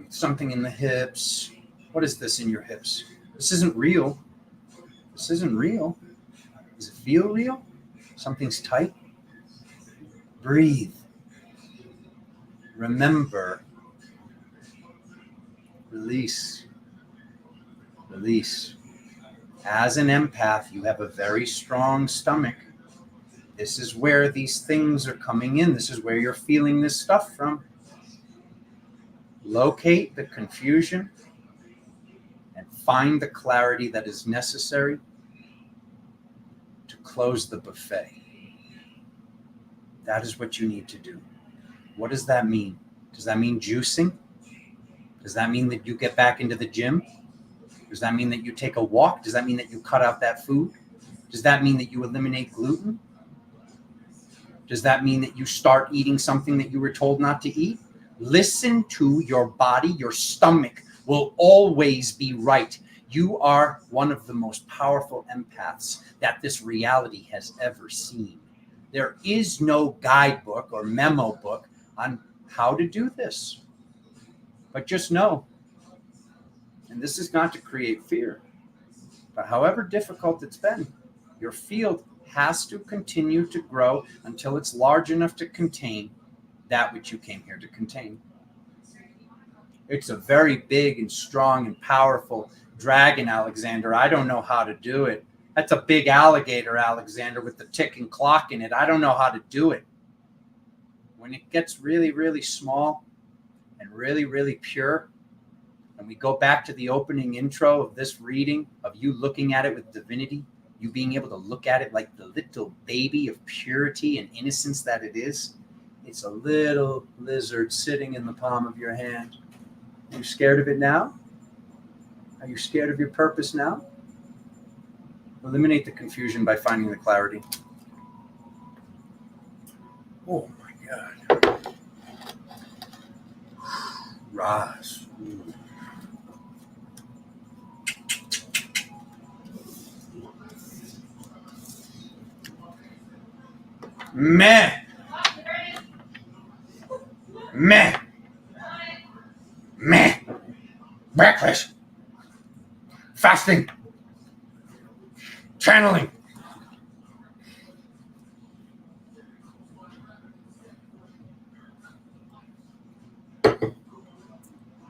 Something in the hips. What is this in your hips? This isn't real. This isn't real. Does it feel real? Something's tight. Breathe. Remember. Release. Release. As an empath, you have a very strong stomach. This is where these things are coming in. This is where you're feeling this stuff from. Locate the confusion and find the clarity that is necessary to close the buffet. That is what you need to do. What does that mean? Does that mean juicing? Does that mean that you get back into the gym? Does that mean that you take a walk? Does that mean that you cut out that food? Does that mean that you eliminate gluten? Does that mean that you start eating something that you were told not to eat? Listen to your body. Your stomach will always be right. You are one of the most powerful empaths that this reality has ever seen. There is no guidebook or memo book on how to do this. But just know, and this is not to create fear, but however difficult it's been, your field has to continue to grow until it's large enough to contain that which you came here to contain. It's a very big and strong and powerful dragon, Alexander. I don't know how to do it. That's a big alligator, Alexander, with the ticking clock in it. I don't know how to do it. When it gets really, really small and really, really pure, and we go back to the opening intro of this reading, of you looking at it with divinity, you being able to look at it like the little baby of purity and innocence that it is, it's a little lizard sitting in the palm of your hand. Are you scared of it now? Are you scared of your purpose now? Eliminate the confusion by finding the clarity. Oh my God. Raz. Meh. Meh. Meh. Breakfast. Fasting. Channeling.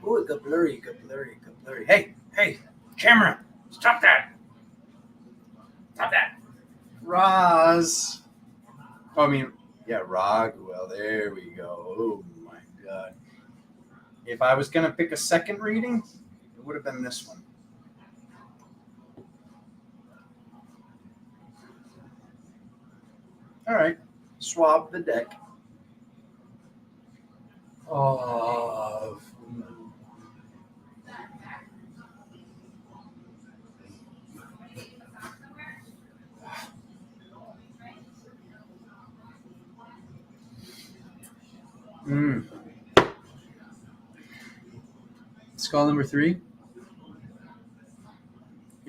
Oh, it got blurry, it got blurry, it got blurry. Hey, camera, stop that. Stop that. Raguel. Raguel. There we go. Oh my God. If I was going to pick a second reading, it would have been this one. All right. Swab the deck. Oh. Skull number 3.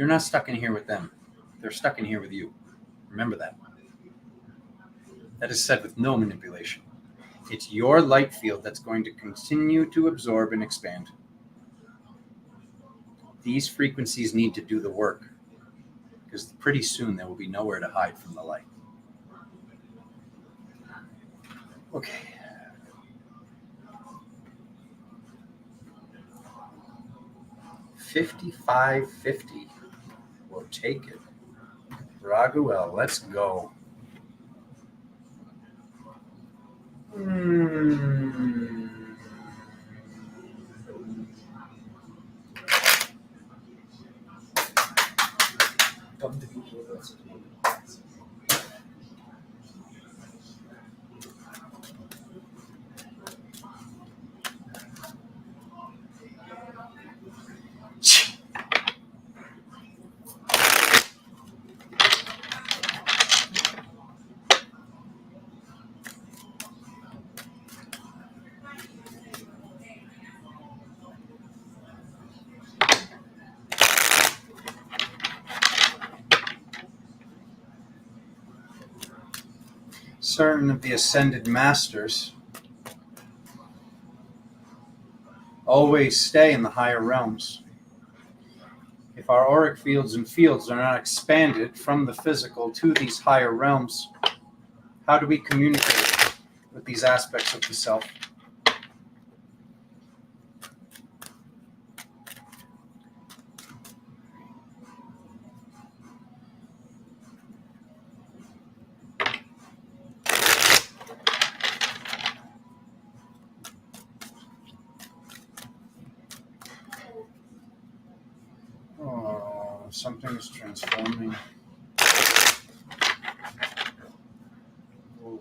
You're not stuck in here with them. They're stuck in here with you. Remember that. That is said with no manipulation. It's your light field that's going to continue to absorb and expand. These frequencies need to do the work, because pretty soon there will be nowhere to hide from the light. Okay. $55.50. We'll take it. Raguel, let's go. Certain of the ascended masters always stay in the higher realms. If our auric fields and fields are not expanded from the physical to these higher realms, how do we communicate with these aspects of the self? Something is transforming. Oof.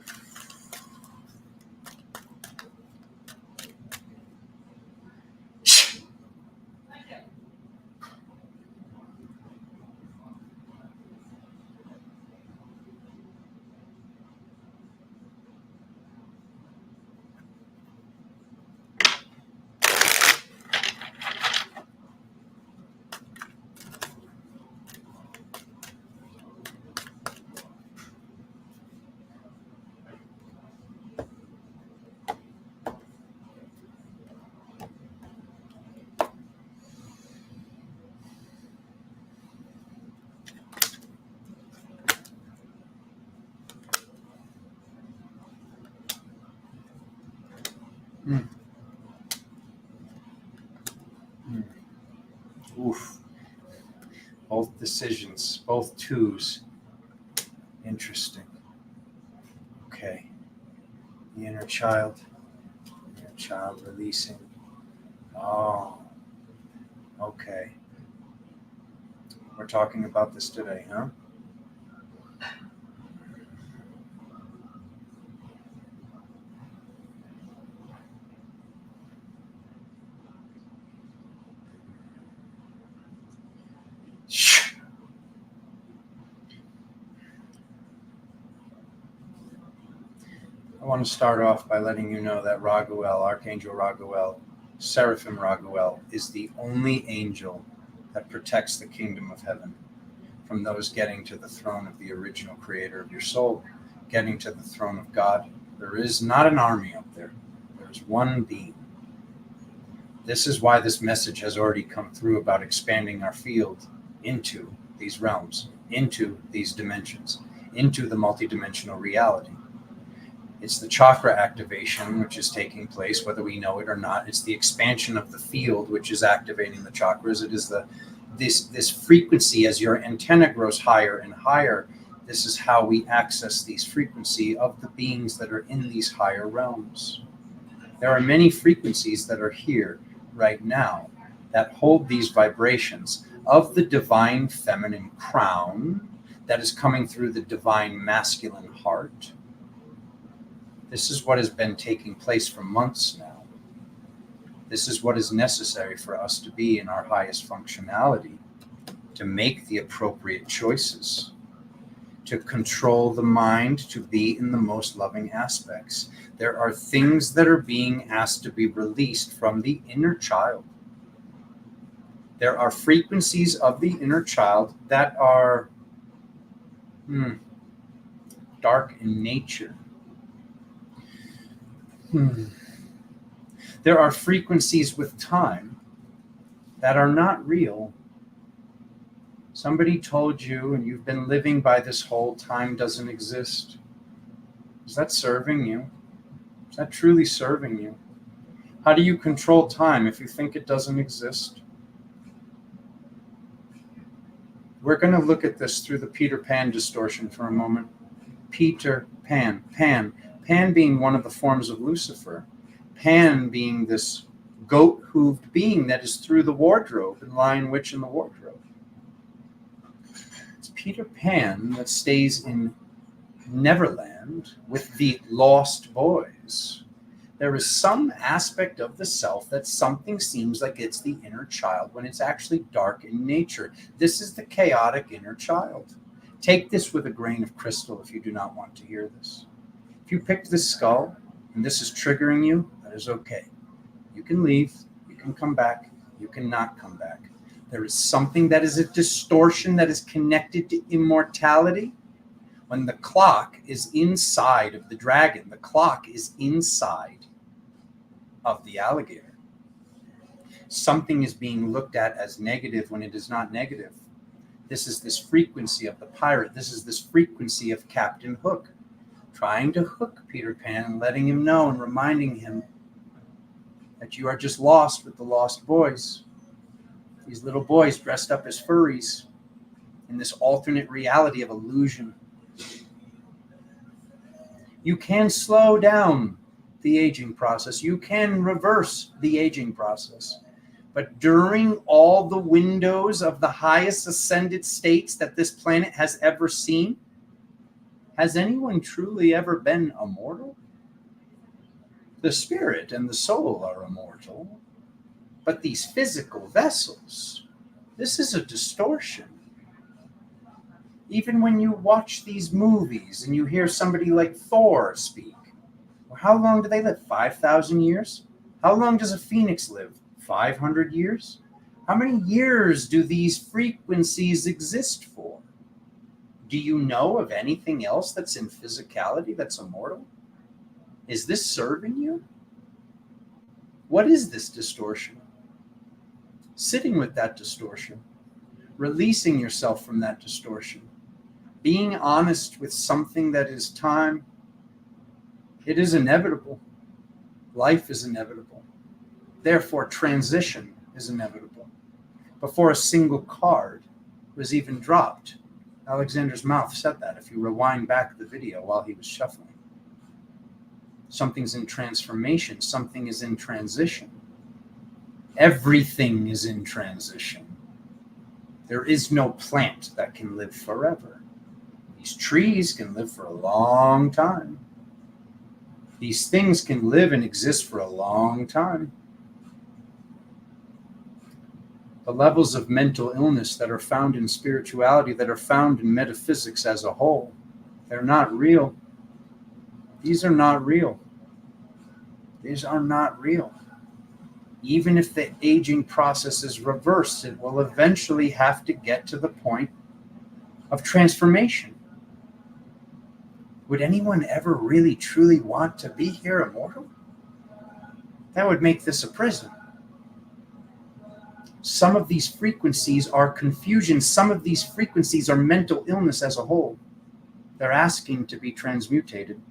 Oof. Both decisions, both twos. Interesting. Okay. The inner child releasing. Oh. Okay. We're talking about this today, huh? I want to start off by letting you know that Raguel, Archangel Raguel, Seraphim Raguel, is the only angel that protects the kingdom of heaven from those getting to the throne of the original creator of your soul, getting to the throne of God. There is not an army up there. There's one being. This is why this message has already come through about expanding our field into these realms, into these dimensions, into the multidimensional reality. It's the chakra activation, which is taking place, whether we know it or not. It's the expansion of the field, which is activating the chakras. It is this frequency as your antenna grows higher and higher. This is how we access these frequency of the beings that are in these higher realms. There are many frequencies that are here right now that hold these vibrations of the divine feminine crown that is coming through the divine masculine heart. This is what has been taking place for months now. This is what is necessary for us to be in our highest functionality, to make the appropriate choices, to control the mind, to be in the most loving aspects. There are things that are being asked to be released from the inner child. There are frequencies of the inner child that are dark in nature. There are frequencies with time that are not real. Somebody told you, and you've been living by this whole time doesn't exist. Is that serving you? Is that truly serving you? How do you control time if you think it doesn't exist? We're going to look at this through the Peter Pan distortion for a moment. Peter Pan. Pan being one of the forms of Lucifer. Pan being this goat-hooved being that is through the wardrobe and Lion Witch in the wardrobe. It's Peter Pan that stays in Neverland with the lost boys. There is some aspect of the self that something seems like it's the inner child when it's actually dark in nature. This is the chaotic inner child. Take this with a grain of crystal if you do not want to hear this. If you picked this skull and this is triggering you, that is okay. You can leave, you can come back, you cannot come back. There is something that is a distortion that is connected to immortality. When the clock is inside of the dragon, the clock is inside of the alligator. Something is being looked at as negative when it is not negative. This is this frequency of the pirate. This is this frequency of Captain Hook, trying to hook Peter Pan and letting him know and reminding him that you are just lost with the lost boys. These little boys dressed up as furries in this alternate reality of illusion. You can slow down the aging process. You can reverse the aging process. But during all the windows of the highest ascended states that this planet has ever seen, has anyone truly ever been immortal? The spirit and the soul are immortal, but these physical vessels, this is a distortion. Even when you watch these movies and you hear somebody like Thor speak, well, how long do they live? 5,000 years? How long does a phoenix live? 500 years? How many years do these frequencies exist for? Do you know of anything else that's in physicality that's immortal? Is this serving you? What is this distortion? Sitting with that distortion, releasing yourself from that distortion, being honest with something that is time. It is inevitable. Life is inevitable. Therefore, transition is inevitable. Before a single card was even dropped, Alexander's mouth said that if you rewind back the video while he was shuffling. Something's in transformation. Something is in transition. Everything is in transition. There is no plant that can live forever. These trees can live for a long time. These things can live and exist for a long time. The levels of mental illness that are found in spirituality, that are found in metaphysics as a whole, they're not real. These are not real. These are not real. Even if the aging process is reversed, it will eventually have to get to the point of transformation. Would anyone ever really, truly want to be here immortal? That would make this a prison. Some of these frequencies are confusion. Some of these frequencies are mental illness as a whole. They're asking to be transmutated.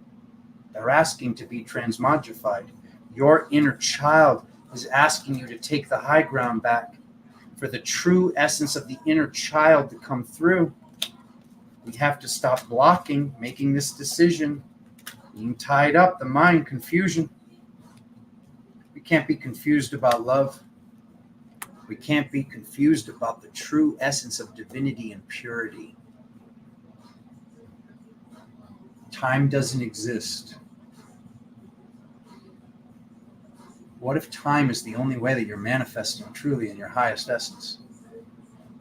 They're asking to be transmogrified. Your inner child is asking you to take the high ground back. For the true essence of the inner child to come through, we have to stop blocking, making this decision, being tied up, the mind, confusion. We can't be confused about love. We can't be confused about the true essence of divinity and purity. Time doesn't exist. What if time is the only way that you're manifesting truly in your highest essence?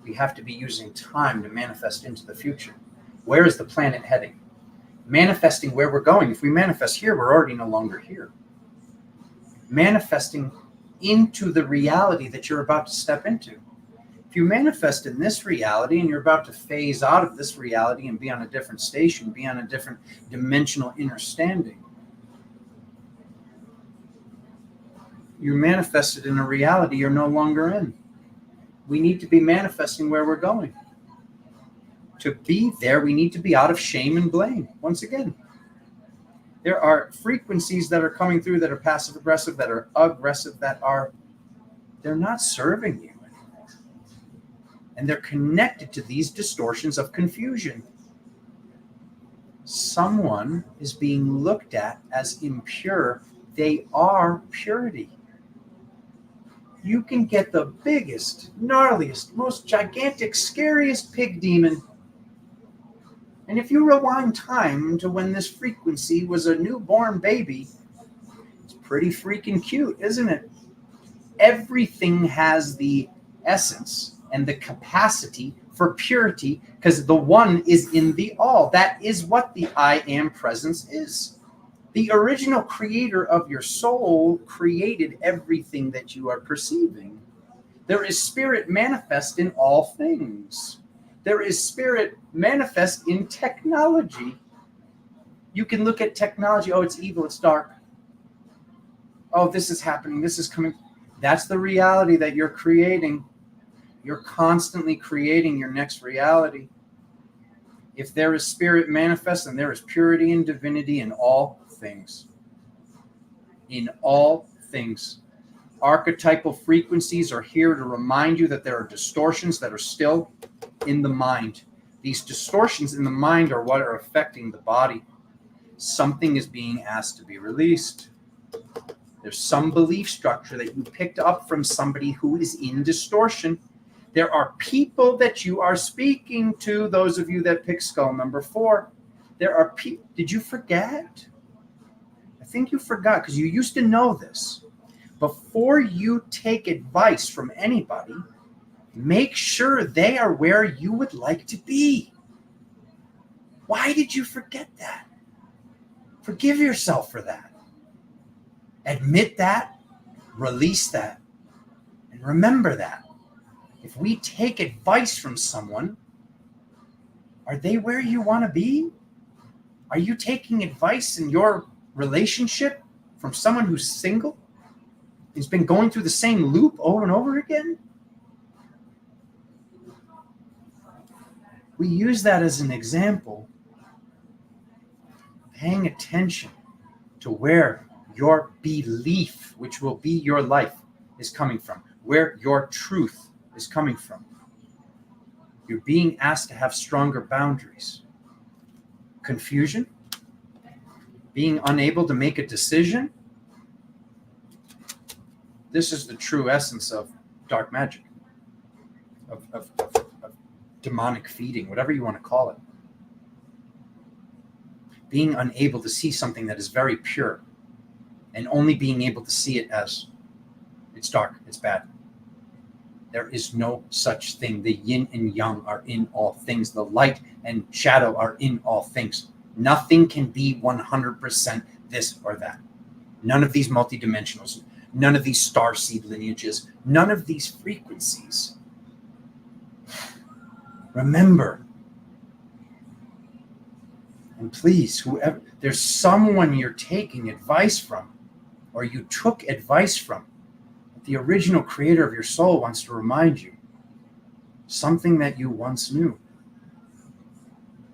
We have to be using time to manifest into the future. Where is the planet heading? Manifesting where we're going. If we manifest here, we're already no longer here. Manifesting into the reality that you're about to step into. If you manifest in this reality and you're about to phase out of this reality and be on a different station, be on a different dimensional understanding, you're manifested in a reality you're no longer in. We need to be manifesting where we're going. To be there, we need to be out of shame and blame. Once again, there are frequencies that are coming through that are passive aggressive, that are aggressive, they're not serving you. And they're connected to these distortions of confusion. Someone is being looked at as impure. They are purity. You can get the biggest, gnarliest, most gigantic, scariest pig demon. And if you rewind time to when this frequency was a newborn baby, it's pretty freaking cute, isn't it? Everything has the essence and the capacity for purity because the one is in the all. That is what the I am presence is. The original creator of your soul created everything that you are perceiving. There is spirit manifest in all things. There is spirit manifest in technology. You can look at technology. Oh, it's evil. It's dark. Oh, this is happening. This is coming. That's the reality that you're creating. You're constantly creating your next reality. If there is spirit manifest, then there is purity and divinity in all things. In all things. Archetypal frequencies are here to remind you that there are distortions that are still in the mind. These distortions in the mind are what are affecting the body. Something is being asked to be released. There's some belief structure that you picked up from somebody who is in distortion. There are people that you are speaking to, those of you that pick skull number 4. There are people. Did you forget? I think you forgot because you used to know this. Before you take advice from anybody, make sure they are where you would like to be. Why did you forget that? Forgive yourself for that. Admit that, release that, and remember that. If we take advice from someone, are they where you want to be? Are you taking advice in your relationship from someone who's single? Who's been going through the same loop over and over again? We use that as an example. Paying attention to where your belief, which will be your life, is coming from. Where your truth is coming from. You're being asked to have stronger boundaries. Confusion, being unable to make a decision. This is the true essence of dark magic, of demonic feeding, whatever you want to call it. Being unable to see something that is very pure and only being able to see it as it's dark, it's bad. There is no such thing. The yin and yang are in all things. The light and shadow are in all things. Nothing can be 100% this or that. None of these multidimensionals, none of these starseed lineages, none of these frequencies. Remember, and please, whoever, there's someone you're taking advice from, or you took advice from. The original creator of your soul wants to remind you something that you once knew.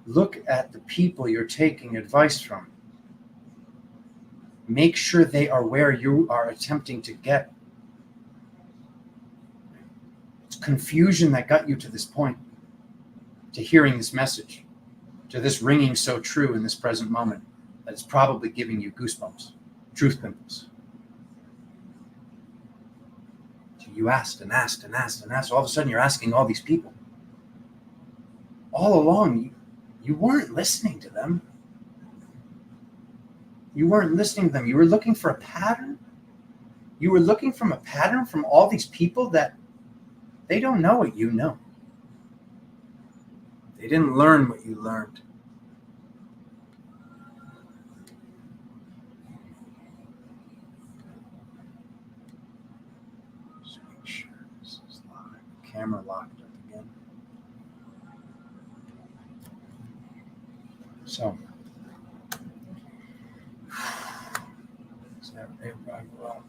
Look at the people you're taking advice from. Make sure they are where you are attempting to get. It's confusion that got you to this point, to hearing this message, to this ringing so true in this present moment, that it's probably giving you goosebumps, truth pimples. You asked and asked and asked and asked. All of a sudden, you're asking all these people. All along, you weren't listening to them. You weren't listening to them. You were looking for a pattern. You were looking from a pattern from all these people that they don't know what you know. They didn't learn what you learned. Camera lock. So, is that right? Well,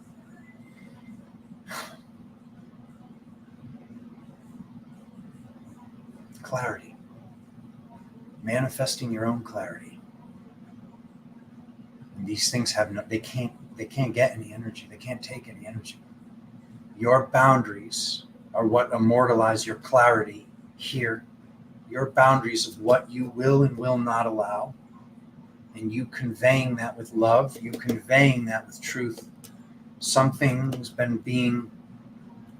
clarity. Manifesting your own clarity. And these things have no, they can't get any energy. They can't take any energy. Your boundaries are what immortalize your clarity here. Your boundaries of what you will and will not allow. And you conveying that with love, you conveying that with truth. Something's been being,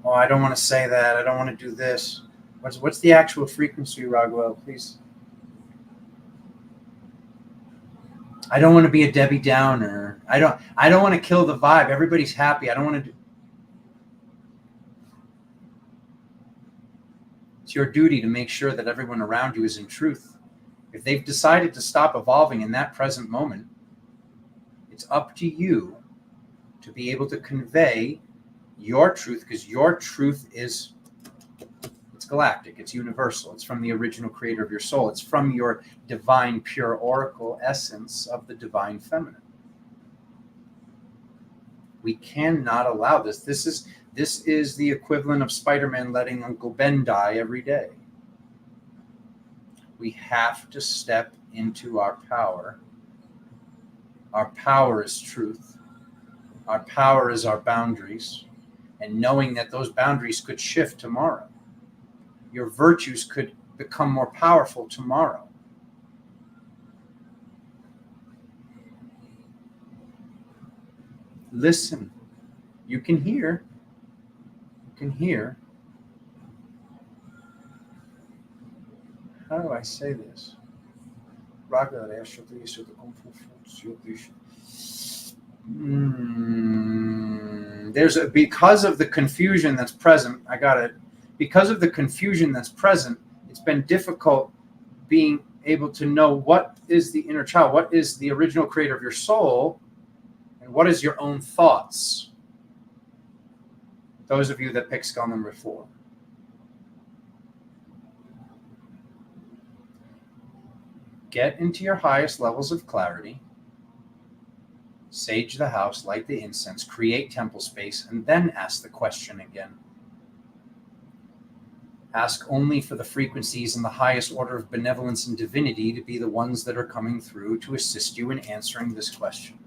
oh, I don't want to say that. I don't want to do this. What's the actual frequency, Raguel, please? I don't want to be a Debbie Downer. I don't want to kill the vibe. Everybody's happy. I don't want to do. It's your duty to make sure that everyone around you is in truth. If they've decided to stop evolving in that present moment, it's up to you to be able to convey your truth, because your truth is, it's galactic, it's universal, it's from the original creator of your soul, it's from your divine pure oracle essence of the divine feminine. We cannot allow this. This is the equivalent of Spider-Man letting Uncle Ben die every day. We have to step into our power. Our power is truth. Our power is our boundaries. And knowing that those boundaries could shift tomorrow. Your virtues could become more powerful tomorrow. Listen. You can hear. You can hear. How do I say this? Because of the confusion that's present, because of the confusion that's present, it's been difficult being able to know what is the inner child, what is the original creator of your soul, and what is your own thoughts. Those of you that pick skull number 4. Get into your highest levels of clarity. Sage the house, light the incense, create temple space, and then ask the question again. Ask only for the frequencies in the highest order of benevolence and divinity to be the ones that are coming through to assist you in answering this question.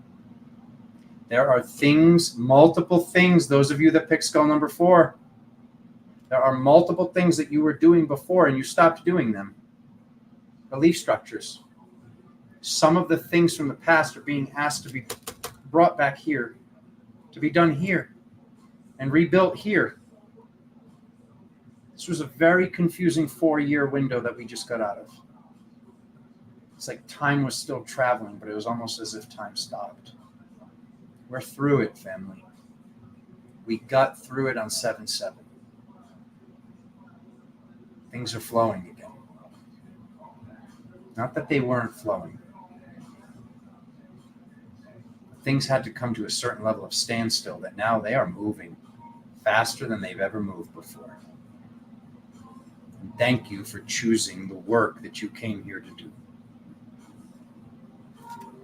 There are things, multiple things, those of you that pick skull number 4, there are multiple things that you were doing before and you stopped doing them. Belief structures. Some of the things from the past are being asked to be brought back here, to be done here, and rebuilt here. This was a very confusing 4-year window that we just got out of. It's like time was still traveling, but it was almost as if time stopped. We're through it, family. We got through it on 7/7. Things are flowing again. Not that they weren't flowing. Things had to come to a certain level of standstill that now they are moving faster than they've ever moved before. And thank you for choosing the work that you came here to do.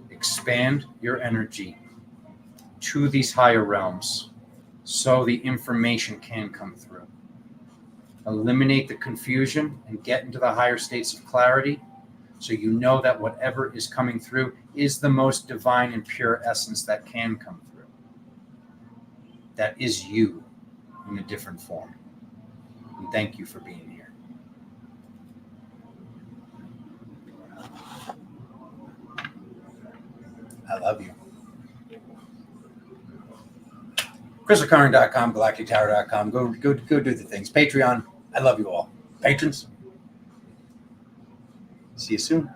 Expand your energy to these higher realms so the information can come through. Eliminate the confusion and get into the higher states of clarity, so you know that whatever is coming through is the most divine and pure essence that can come through. That is you in a different form. And thank you for being here. I love you. ChrystalCurran.com, GalacticTower.com. Go do the things. Patreon. I love you all. Patrons. See you soon.